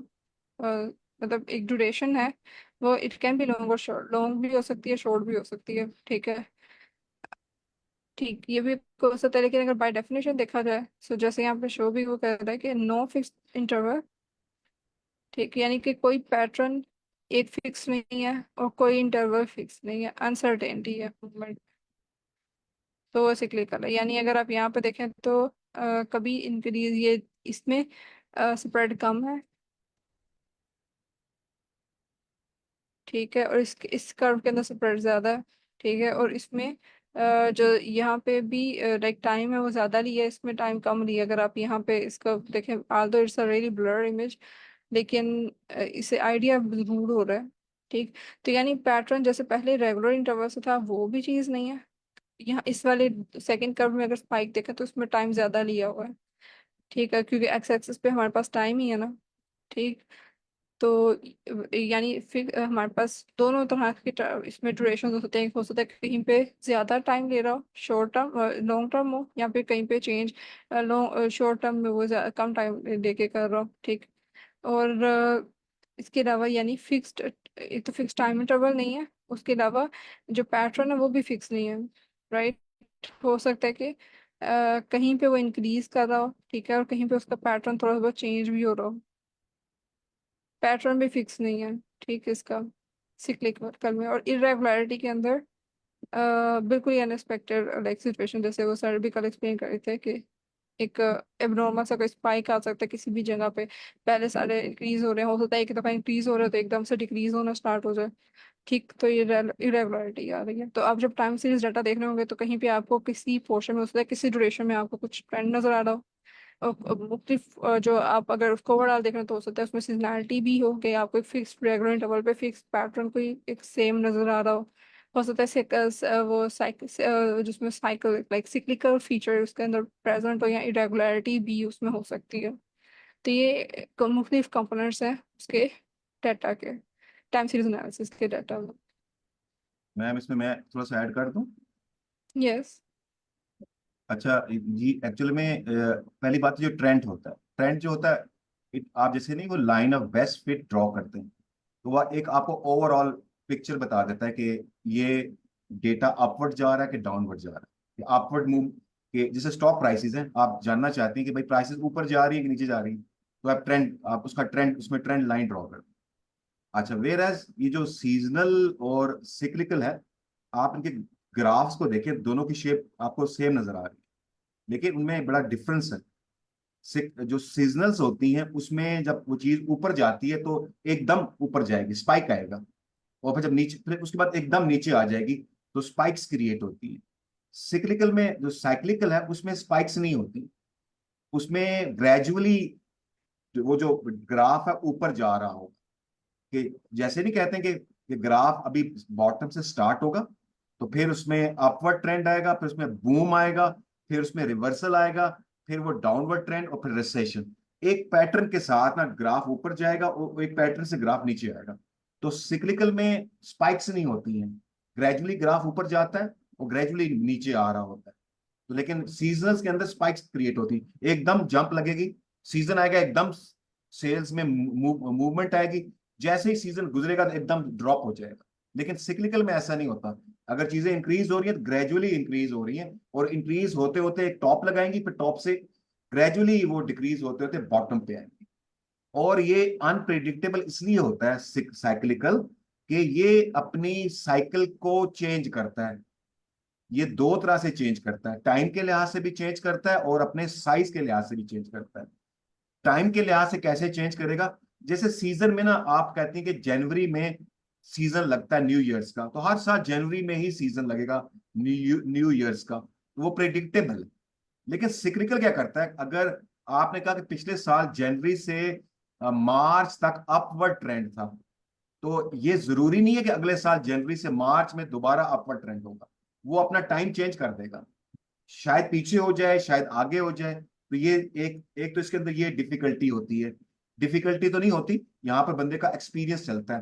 मतलब एक ड्यूरेशन है वो इट कैन बी लॉन्ग और शॉर्ट। लॉन्ग भी हो सकती है, शॉर्ट भी हो सकती है। ठीक है, ठीक, ये भी हो सकता है। लेकिन अगर बाय डेफिनेशन देखा जाए, सो जैसे यहाँ पे शो भी वो कह रहा है कि नो फिक्स इंटरवल। ठीक, यानी कि कोई पैटर्न एक फिक्स नहीं है और कोई इंटरवल फिक्स नहीं है, अनसर्टेनिटी है मूवमेंट। तो वो सिक्लिकल है। यानी अगर आप यहाँ पे देखें तो कभी इंक्रीज ये इसमें स्प्रेड कम है। ठीक है, और इस कर्व के अंदर स्प्रेड ज्यादा है। ठीक है, और इसमें जो यहाँ पे भी लाइक टाइम है वो ज्यादा लिया है, इसमें टाइम कम लिया। अगर आप यहाँ पे इसका देखें, Aldous it's a really blur image, लेकिन इससे आइडिया जरूर हो रहा है। ठीक, तो यानी पैटर्न जैसे पहले रेगुलर इंटरवल से था वो भी चीज़ नहीं है। यहाँ इस वाले सेकंड कर्व में अगर स्पाइक देखें तो उसमें टाइम ज्यादा लिया हुआ है। ठीक है, क्योंकि एक्स एक्सिस पे हमारे पास टाइम ही है ना। ठीक, तो यानी फिर हमारे पास दोनों तरह के इसमें ड्यूरेशन होते हैं। हो सकता है कि कहीं पे ज्यादा टाइम ले रहा हो, शॉर्ट टर्म लॉन्ग टर्म हो, या फिर कहीं पे चेंज लॉन्ग शॉर्ट टर्म में वो कम टाइम लेके कर रहा हो। ठीक, और इसके अलावा यानी फिक्स्ड, एक तो फिक्स टाइम इंटरवल नहीं है, उसके अलावा जो पैटर्न है वो भी फिक्स नहीं है। राइट, हो सकता है कि कहीं पे वो इंक्रीज कर रहा हो। ठीक है, और कहीं पे उसका पैटर्न थोड़ा बहुत चेंज भी हो रहा हो। पैटर्न भी फिक्स नहीं है। ठीक है, इसका सिक्लिक वर्कल में और इरेगुलरिटी के अंदर बिल्कुल ही अनएक्सपेक्टेड लाइक सिचुएशन, जैसे वो सर भी कल एक्सप्लेन कर रहे थे कि एक एबनॉर्मल सा कोई स्पाइक आ सकता है किसी भी जगह पे। पहले सारे इंक्रीज हो रहे हैं, हो सकता है एक दफा इंक्रीज हो रहे हैं तो एकदम से डिक्रीज होना स्टार्ट हो जाए। ठीक, तो ये इरेगुलरिटी आ रही है। तो आप जब टाइम सीरीज डाटा देख रहे होंगे तो कहीं पे आपको किसी पोर्शन में हो सकता है, किसी ड्यूरेशन में आपको कुछ ट्रेंड नजर आ रहा हो। मुख्तलिफ जो आप अगर उसको ओवरऑल देख रहे हैं तो हो सकता है उसमें सीजनैलिटी भी हो कि आपको एक फिक्स रेगुलर इंटरवल पे फिक्स पैटर्न कोई एक सेम नजर आ रहा हो सकता है वो साइकिल जिसमें साइकिल लाइक सिक्लिकल फीचर उसके अंदर प्रेजेंट हो, या इरेगुलरिटी भी उसमें हो सकती है। तो ये मुख्तलिफ कंपोनेंट्स हैं उसके डाटा के, टाइम सीरीज एनालिसिस के डाटा में। मैम इसमें मैं थोड़ा सा ऐड कर दूं। यस। अच्छा जी, एक्चुअल में पहली बात जो ट्रेंड होता है, ट्रेंड जो होता है आप जैसे नहीं वो line of best fit draw करते हैं, तो वह एक आपको ओवरऑल पिक्चर बता देता है कि ये डेटा अपवर्ड जा रहा है कि डाउनवर्ड जा रहा है। अपवर्ड मूव के जैसे स्टॉक प्राइसेस हैं, आप जानना चाहते हैं कि भाई प्राइसेस ऊपर जा रही है कि नीचे जा रही है, तो आप ट्रेंड, आप उसका ट्रेंड, उसमें ट्रेंड लाइन ड्रॉ कर। अच्छा, वेर एज ये जो सीजनल और सिक्लिकल है, आप इनके ग्राफ्स को देखें, दोनों की शेप आपको सेम नजर आ रही है, लेकिन उनमें बड़ा डिफरेंस है। जो सीजनल्स होती हैं उसमें जब वो चीज ऊपर जाती है तो एकदम ऊपर जाएगी, स्पाइक आएगा, और फिर जब नीचे, फिर उसके बाद एकदम नीचे आ जाएगी, तो स्पाइक्स क्रिएट होती है। सिक्लिकल में, जो साइक्लिकल है उसमें स्पाइक्स नहीं होती, उसमें ग्रेजुअली वो जो ग्राफ है ऊपर जा रहा होगा। कि जैसे नहीं कहते हैं कि ग्राफ अभी बॉटम से स्टार्ट होगा, तो फिर उसमें अपवर्ड ट्रेंड आएगा, फिर उसमें बूम आएगा, फिर उसमें रिवर्सल आएगा, फिर वो डाउनवर्ड ट्रेंड और फिर रिसेशन। एक पैटर्न के साथ ना ग्राफ ऊपर जाएगा और एक पैटर्न से ग्राफ नीचे आएगा। तो सिक्लिकल में स्पाइक्स नहीं होती हैं, ग्रेजुअली ग्राफ ऊपर जाता है और ग्रेजुअली नीचे आ रहा होता है। तो लेकिन सीजनल्स के अंदर स्पाइक्स क्रिएट होती है, एकदम जंप लगेगी, सीजन आएगा एकदम सेल्स में मूवमेंट आएगी, जैसे ही सीजन गुजरेगा तो एकदम ड्रॉप हो जाएगा। लेकिन सिक्लिकल में ऐसा नहीं होता, अगर चीजें इंक्रीज हो रही है तो ग्रेजुअली इंक्रीज हो रही है, और इंक्रीज होते होते एक टॉप लगाएंगी, फिर टॉप से ग्रेजुअली वो डिक्रीज होते होते बॉटम पे आएंगी। और ये अनप्रिडिक्टेबल इसलिए होता है साइक्लिकल, कि ये अपनी साइकिल को चेंज करता है। ये दो तरह से चेंज करता है, टाइम के लिहाज से भी चेंज करता है और अपने साइज के लिहाज से भी चेंज करता है। टाइम के लिहाज से कैसे चेंज करेगा? जैसे सीजन में ना, आप कहते हैं कि जनवरी में सीजन लगता है न्यू ईयर्स का, तो हर साल जनवरी में ही सीजन लगेगा न्यू ईयर्स का, तो वो प्रेडिक्टेबल है। लेकिन सिक्रिकल क्या करता है? अगर आपने कहा कि पिछले साल जनवरी से मार्च तक अपवर्ड ट्रेंड था, तो ये जरूरी नहीं है कि अगले साल जनवरी से मार्च में दोबारा अपवर्ड ट्रेंड होगा। वो अपना टाइम चेंज कर देगा, शायद पीछे हो जाए, शायद आगे हो जाए। तो ये एक एक तो इसके अंदर ये डिफिकल्टी होती है। डिफिकल्टी तो नहीं होती, यहाँ पर बंदे का एक्सपीरियंस चलता है।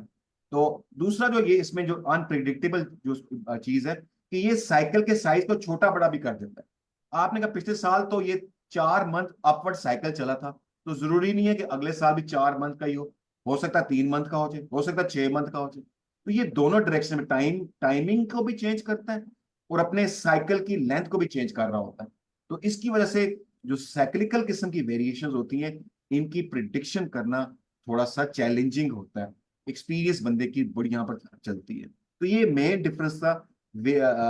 तो दूसरा जो ये इसमें जो अनप्रिडिक्टेबल जो चीज है, कि ये साइकिल के साइज को छोटा बड़ा भी कर देता है। आपने कहा पिछले साल तो ये 4 मंथ अपवर्ड साइकिल चला था, तो जरूरी नहीं है कि अगले साल भी 4 मंथ का ही हो सकता है 3 मंथ का हो जाए, हो सकता है 6 मंथ का हो जाए। तो ये दोनों डायरेक्शन में टाइमिंग को भी चेंज करता है और अपने साइकिल की लेंथ को भी चेंज कर रहा होता है। तो इसकी वजह से जो साइक्लिकल किस्म की वेरिएशंस होती हैं, इनकी प्रिडिक्शन करना थोड़ा सा चैलेंजिंग होता है। एक्सपीरियंस बंदे की बड़ी यहाँ पर चलती है। तो ये मेन डिफरेंस था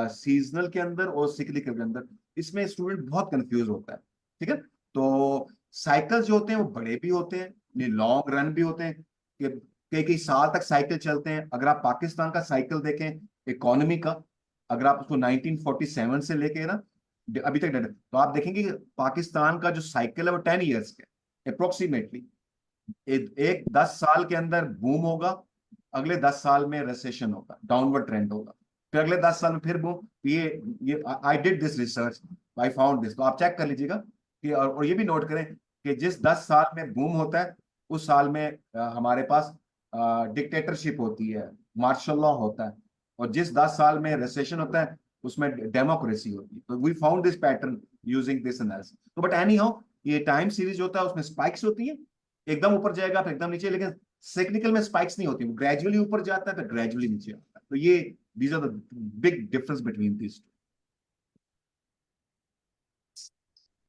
सीजनल के अंदर और सिक्लिकल के अंदर। इसमें स्टूडेंट बहुत कंफ्यूज होता है। ठीक है, तो साइकिल्स जो होते हैं वो बड़े भी होते हैं, लॉन्ग रन भी होते हैं, कि कई कई साल तक साइकिल चलते हैं। अगर आप पाकिस्तान का साइकिल देखें इकोनॉमी का, अगर आप उसको 1947 से लेके ना अभी तक डेटा, तो आप देखेंगे कि पाकिस्तान का जो साइकिल है वो 10 ईयर्स का अप्रोक्सीमेटली। एक 10 साल के अंदर बूम होगा, अगले 10 साल में रिसेशन होगा, डाउनवर्ड ट्रेंड होगा, फिर अगले 10 साल में फिर बूम। ये I did this research, I found this, तो आप चेक कर लीजिएगा कि और ये भी नोट करें कि जिस 10 साल में बूम होता है, उस साल में हमारे पास डिक्टेटरशिप होती है, मार्शल लॉ होता है, और जिस 10 साल में रिसेशन होता है उसमें डेमोक्रेसी होती है। तो we found this pattern using this analysis. तो बट एनी हाउ, ये टाइम सीरीज होता है, उसमें स्पाइक्स होती है, एकदम ऊपर जाएगा फिर एकदम नीचे, लेकिन सेक्निकल में स्पाइक्स नहीं होती, वो ग्रेजुअली ऊपर जाता है फिर ग्रेजुअली नीचे आता है। तो ये these are the big difference between this.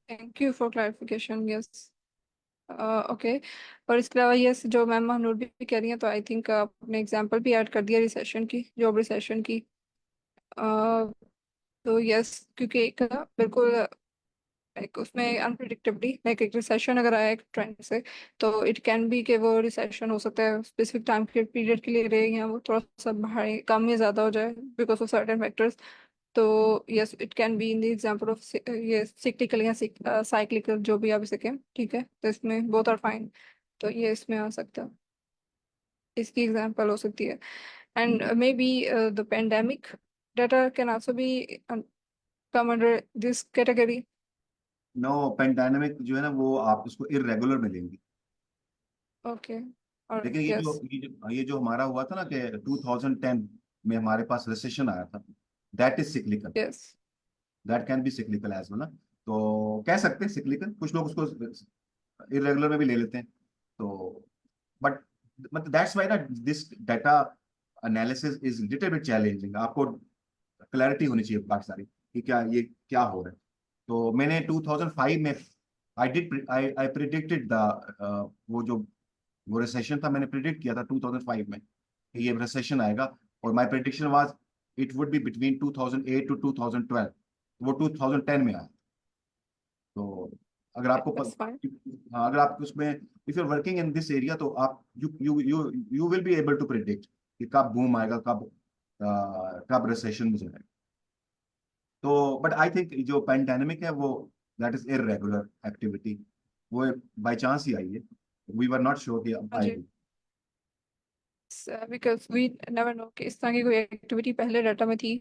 Thank you for clarification. Yes. Okay. और इसके अलावा यस, जो मैम महानूर भी कह रही हैं, तो आई थिंक आपने एग्जांपल भी ऐड कर दिया रिसेशन की, जॉब रिसेशन की। तो यस, क्योंकि एक बिल्कुल एक उसमें अनप्रिडिक्टेबली लाइक एक रिसेशन अगर आया एक ट्रेंड से, तो इट कैन बी कि वो रिसेशन हो सकता है स्पेसिफिक टाइम के पीरियड के लिए रहे, या वो थोड़ा सा भारी कम या ज़्यादा हो जाए बिकॉज ऑफ सर्टेन फैक्टर्स। तो yes, it can be in the example of ये सिक्लिकल या साइक्लिकल, जो भी आप इसे कहें, ठीक है, तो इसमें बोथ आर फाइन। तो ये इसमें आ सकता है, इसकी एग्जांपल हो सकती है। And maybe the pandemic data can also be come under this category. No, pandemic जो है ना, वो आप उसको इरेगुलर में लेंगे। Okay, or लेकिन yes, ये जो हमारा हुआ था ना कि 2010 में हमारे पास रिसेशन आया था, that is cyclical, yes, that can be cyclical as well ना। तो कह सकते हैं सिक्लिकल, कुछ लोग उसको इरेगुलर में भी ले लेते हैं। तो बट मतलब दैट्स व्हाई ना this data analysis is little bit challenging. आपको क्लैरिटी होनी चाहिए बाकी सारी कि क्या ये क्या हो रहा है। तो मैंने 2005 में आई प्रिडिक्टेड द वो रिसेशन था, मैंने प्रिडिक्ट किया था 2005 में कि ये रिसेशन आएगा, और my prediction was it would be between 2008 to 2012। वो 2010 में आया। तो अगर आपको that's fine. हाँ, अगर आप उसमें if you are working in this area, तो आप you you you you will be able to predict कि कब बूम आएगा, कब रिसेशन में जाएगा। तो बट आई थिंक जो पैंडेमिक है वो दैट इज इरेगुलर एक्टिविटी, वो बाय चांस ही आई है। वी वर नॉट श्योर कि अब हाँ जी, आएगी। बिकॉज वी नेवर नो कि इस तरह की कोई एक्टिविटी पहले डाटा में थी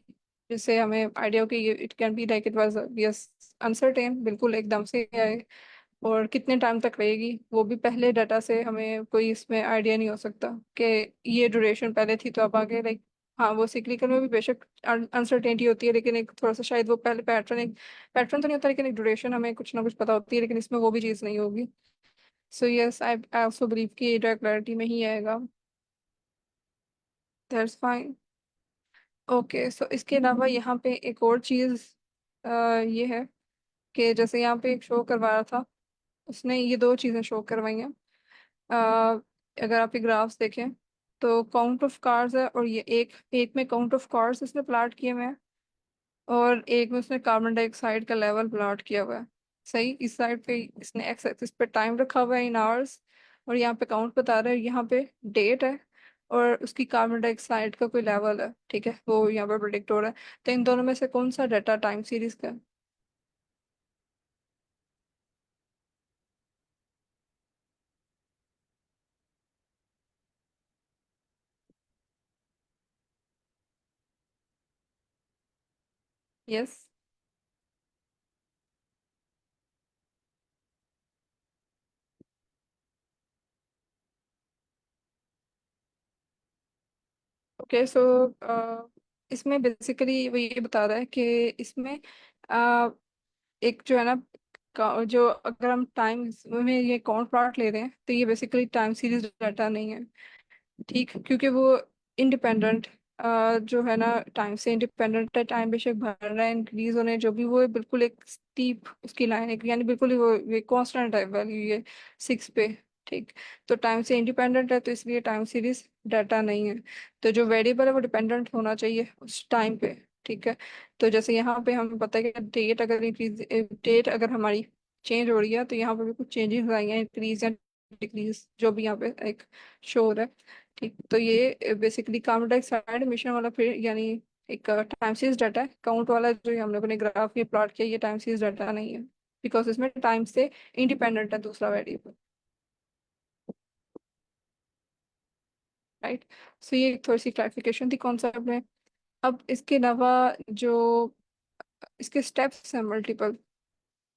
जिससे हमें आइडिया हो कि ये it can be like it was yes uncertain, बिल्कुल एकदम से आए, और कितने टाइम तक रहेगी वो भी पहले डाटा से हमें कोई इसमें आइडिया नहीं हो सकता कि ये ड्यूरेशन पहले थी तो अब आगे लाइक। हाँ, वो सिक्लिकल में भी बेशक अनसर्टेनिटी होती है, लेकिन एक थोड़ा सा शायद वो पहले पैटर्न, एक पैटर्न तो नहीं होता, लेकिन एक ड्यूरेशन हमें कुछ ना कुछ पता होती है, लेकिन इसमें वो भी चीज़ नहीं होगी। So yes, I also believe कि इरेगुलरिटी में ही आएगा। That's fine. ओके, सो इसके अलावा यहाँ पे एक और चीज़ ये है कि जैसे यहाँ पे एक शो करवा रहा था, उसने ये दो चीज़ें शो करवाई हैं। अगर आप ये ग्राफ्स देखें, तो काउंट ऑफ कार्स है, और ये एक एक में काउंट ऑफ कार्स इसने प्लाट किए हुए हैं, और एक में उसने कार्बन डाइऑक्साइड का लेवल प्लॉट किया हुआ है। सही, इस साइड पे इसने एक्स एक्सिस पे टाइम रखा हुआ है इन आवर्स, और यहाँ पे काउंट बता रहा है, यहाँ पे डेट है, और उसकी कार्बन डाइऑक्साइड का कोई लेवल है, ठीक है, वो यहाँ पे प्रिडिक्ट हो रहा है। तो इन दोनों में से कौन सा डाटा टाइम सीरीज का है? यस। ओके, सो इसमें बेसिकली वो ये बता रहा है कि इसमें uh, एक जो है ना, जो अगर हम टाइम में ये काउंट प्लॉट ले रहे हैं तो ये बेसिकली टाइम सीरीज डाटा नहीं है, ठीक, क्योंकि वो इंडिपेंडेंट जो है ना, टाइम से इंडिपेंडेंट है, टाइम बेशक बढ़ रहा है, इंक्रीज होने जो भी, वो बिल्कुल एक स्टीप उसकी लाइन है, यानी बिल्कुल ही वो ये कांस्टेंट है वैल्यू ये 6 पे, ठीक। तो टाइम से इंडिपेंडेंट है, तो इसलिए टाइम सीरीज डाटा नहीं है। तो जो वेरिएबल है वो डिपेंडेंट होना चाहिए उस टाइम पे, ठीक है। तो जैसे यहाँ पे हमें पता है कि डेट अगर इंक्रीज, डेट अगर हमारी चेंज हो रही है, तो यहाँ पे भी कुछ चेंजेस आई हैं, इंक्रीज या डिक्रीज जो भी यहाँ पे एक शो हो रहा है, ठीक। तो ये बेसिकली कार्बन डाइऑक्साइड एमिशन वाला फिर यानी एक टाइम सीरीज डाटा है, काउंट वाला जो ये हमने अपने ग्राफ में प्लॉट किया, ये टाइम सीरीज डाटा नहीं है, बिकॉज इसमें टाइम से इंडिपेंडेंट है दूसरा वेरिएबल, राइट। सो ये थोड़ी सी क्लैरिफिकेशन थी कॉन्सेप्ट में। अब इसके अलावा जो इसके स्टेप्स हैं मल्टीपल,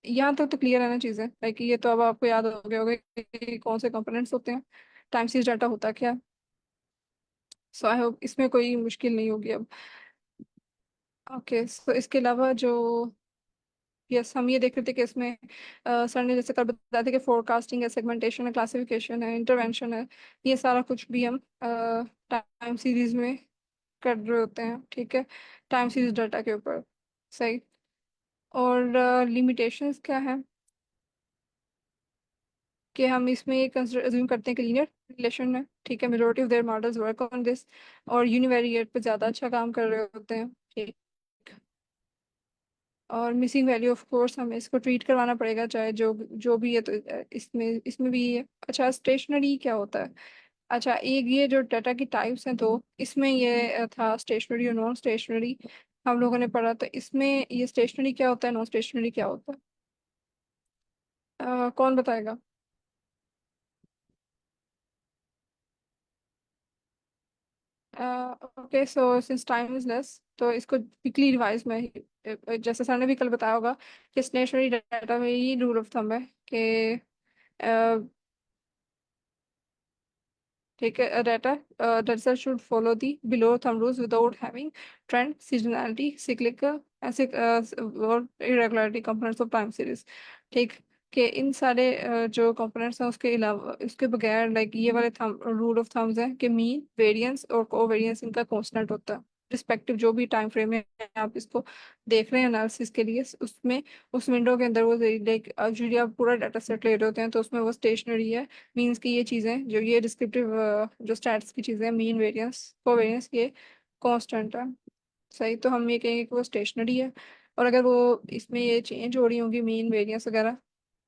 यहाँ तक तो क्लियर है ना चीज़ें, लाइक ये तो अब आपको याद हो गया होगा कि कौन से कंपोनेंट्स होते हैं, टाइम सीरीज डाटा होता क्या है। सो आई होप इसमें कोई मुश्किल नहीं होगी अब। ओके, सो इसके अलावा जो, यस, हम ये देख रहे थे कि इसमें सर ने जैसे कल बताया था कि फोरकास्टिंग है, सेगमेंटेशन है, क्लासिफिकेशन है, इंटरवेंशन है, ये सारा कुछ भी हम टाइम सीरीज में कर रहे होते हैं, ठीक है, टाइम सीरीज डाटा के ऊपर। सही। और लिमिटेशंस क्या है कि हम इसमें ये अज्यूम करते हैं कि लीनियर रिलेशन है, ठीक है, majority of their models work on this, और यूनिवेरिएट पे ज़्यादा अच्छा काम कर रहे होते हैं, ठीक। और मिसिंग वैल्यू ऑफ कोर्स हमें इसको ट्रीट करवाना पड़ेगा, चाहे जो जो भी है, तो इसमें इसमें भी है। अच्छा, स्टेशनरी क्या होता है? अच्छा, एक ये जो डाटा की टाइप्स हैं, तो इसमें ये था स्टेशनरी और नॉन स्टेशनरी, हम लोगों ने पढ़ा, तो इसमें ये स्टेशनरी क्या होता है, नॉन स्टेशनरी क्या होता है? कौन बताएगा? Okay, so since time is less, तो इसको क्विकली रिवाइज में जैसे सर ने भी कल बताया होगा कि स्टेशनरी डाटा में ये रूल ऑफ थंब है कि ठीक है, data data should follow the below thumb rules without having trend, seasonality, cyclical और irregularity components of time series, ठीक। कि इन सारे जो कंपोनेंट्स हैं उसके अलावा, उसके बगैर, लाइक ये वाले थंब रूल ऑफ थम्स हैं कि मीन, वेरिएंस और कोवेरिएंस इनका कांस्टेंट होता है, रिस्पेक्टिव जो भी टाइम फ्रेम है आप इसको देख रहे हैं एनालिसिस के लिए, उसमें उस विंडो के अंदर वो, लाइक यूजली आप पूरा डाटा सेट ले रहे होते हैं, तो उसमें वो स्टेशनरी है, मीन्स की ये चीज़ें जो ये डिस्क्रिप्टिव जो स्टैट्स की चीज़ें, मीन, वेरिएंस, कोवेरिएंस, ये कांस्टेंट है। सही, तो हम ये कहेंगे कि वो स्टेशनरी है। और अगर वो इसमें ये चेंज हो रही होंगी मीन, वेरिएंस वगैरह,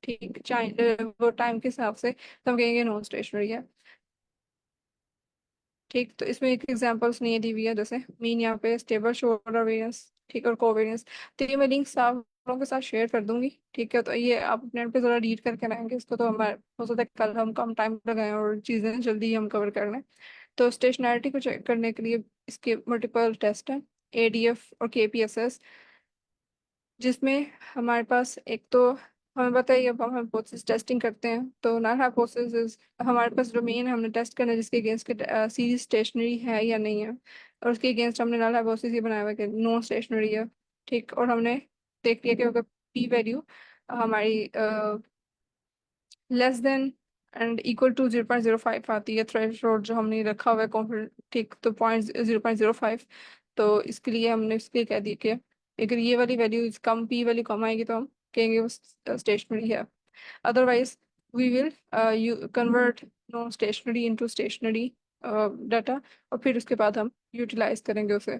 ठीक, चाहे वो टाइम के हिसाब से, तो हम कहेंगे नॉन स्टेशनरी है, ठीक। तो इसमें एक एग्जांपल्स नहीं दी हुई है, जैसे मीन यहाँ पे स्टेबल, शो और वेरिएंस, ठीक, और कोवेरिएंस। तो ये मैं लिंक आप लोगों के साथ शेयर कर दूंगी, ठीक है, तो ये आप अपने पे जरा रीड करके लाएंगे इसको, तो हमारे हो सकता है कल हम कम टाइम लगाएं और चीज़ें जल्दी हम कवर कर लें। तो स्टेशनैरिटी को चेक करने के लिए इसके मल्टीपल टेस्ट हैं, एडीएफ और केपीएसएस, जिसमें हमारे पास एक तो, हमें बताइए, अब हम हाइपोथेसिस टेस्टिंग करते हैं, तो नल हाइपोथेसिस हमारे पास जो मेन हमने टेस्ट करना है, जिसके अगेंस्ट के सीरीज स्टेशनरी है या नहीं है, और उसके अगेंस्ट हमने नल हाइपोथेसिस ये बनाया हुआ है कि नॉन स्टेशनरी है, ठीक। और हमने देख लिया कि अगर पी वैल्यू हमारी less than and equal to 0.05 आती है, थ्रेशोल्ड जो हमने रखा हुआ है कॉन्फिडेंस, ठीक, तो पॉइंट 0.05, तो इसके लिए हमने इसके कह दिया कि अगर ये वाली वैल्यू कम, पी वैल्यू कम आएगी, तो हम कहेंगे वो स्टेशनरी है। Otherwise we will you convert non stationary into stationary data, और फिर उसके बाद हम यूटिलाइज करेंगे उसे।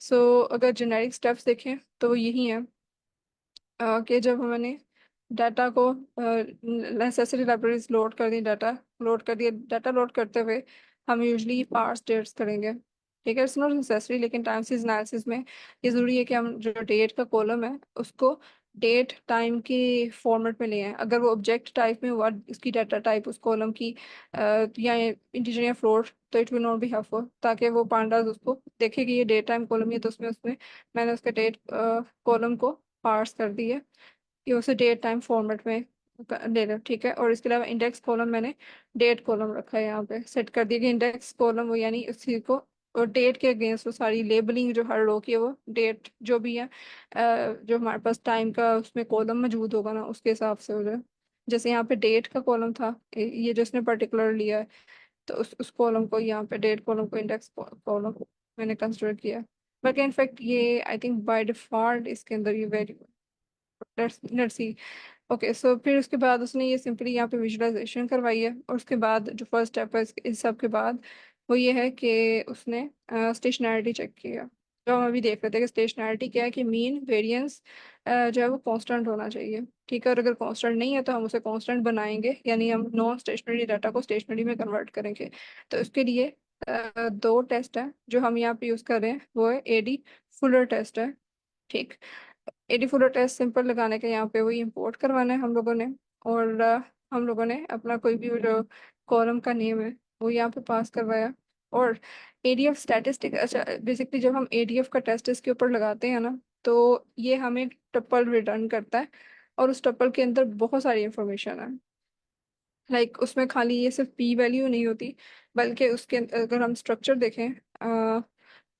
सो अगर जेनेरिक स्टेप्स देखें तो यही है कि जब हमने डाटा को नेसेसरी लाइब्रेरीज लोड कर दी, डाटा लोड करते हुए हम यूजली पार्स डेट्स करेंगे। ठीक है, इट्स नॉट नेसेसरी, लेकिन टाइम सीरीज एनालिसिस में ये ज़रूरी है कि हम जो डेट का कॉलम है उसको डेट टाइम के फॉर्मेट में ले आए। अगर वो ऑब्जेक्ट टाइप में हुआ उसकी डाटा टाइप उस कॉलम की या इंटीजर या फ्लोट, तो it will not be helpful, ताकि वो पांडास उसको देखे कि ये डेट टाइम कॉलम है, तो उसमें उसमें मैंने उसके डेट कॉलम को पार्स कर दी है कि उसे डेट टाइम फॉर्मेट में ले लो। ठीक है, और इसके अलावा इंडेक्स कॉलम मैंने डेट कॉलम रखा है, यहाँ पे सेट कर दिया कि इंडेक्स कॉलम वो यानी उसी को और डेट के अगेंस्ट वो सारी लेबलिंग जो हर रो की है वो डेट जो भी है जो हमारे पास टाइम का उसमें कॉलम मौजूद होगा ना उसके हिसाब से हो जाए। जैसे यहाँ पे डेट का कॉलम था, ये जिसने पर्टिकुलर लिया है, तो उस कॉलम को यहाँ पे डेट कॉलम को इंडेक्स कॉलम मैंने कंसिडर किया। बट इनफैक्ट ये आई थिंक बाय डिफॉल्ट इसके अंदर ये वेरी, लेट्स सी। ओके, सो फिर उसके बाद उसने ये सिंपली यहाँ पे विजुअलाइजेशन करवाई है, और उसके बाद जो फर्स्ट स्टेप है इस सब के बाद वो ये है कि उसने स्टेशनैरिटी चेक किया। जो हम अभी देख रहे थे कि स्टेशनैरिटी क्या है कि मीन वेरिएंस जो है वो कांस्टेंट होना चाहिए। ठीक है, और अगर कांस्टेंट नहीं है तो हम उसे कांस्टेंट बनाएंगे, यानी हम नॉन स्टेशनरी डाटा को स्टेशनरी में कन्वर्ट करेंगे। तो इसके लिए दो टेस्ट है जो हम यहाँ पे यूज़ कर रहे हैं, वो है एडी फुलर टेस्ट है। ठीक, 84 टेस्ट सिंपल लगाने के यहाँ पे वही इंपोर्ट करवाना है हम लोगों ने, और हम लोगों ने अपना कोई भी जो कॉलम का नेम है वो यहाँ पे पास करवाया। और एडीएफ स्टैटिस्टिक, अच्छा बेसिकली जब हम एडीएफ का टेस्ट इसके ऊपर लगाते हैं ना, तो ये हमें टप्पल रिटर्न करता है, और उस टप्पल के अंदर बहुत सारी इंफॉर्मेशन है। लाइक उसमें खाली ये सिर्फ पी वैल्यू नहीं होती, बल्कि उसके अगर हम स्ट्रक्चर देखें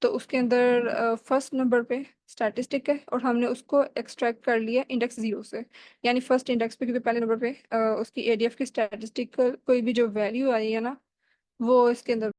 तो उसके अंदर फर्स्ट नंबर पे स्टैटिस्टिक है, और हमने उसको एक्सट्रैक्ट कर लिया इंडेक्स 0 से, यानी फर्स्ट इंडेक्स पे, क्योंकि पहले नंबर पे उसकी एडीएफ की स्टैटिस्टिक कोई भी जो वैल्यू आई है ना वो इसके अंदर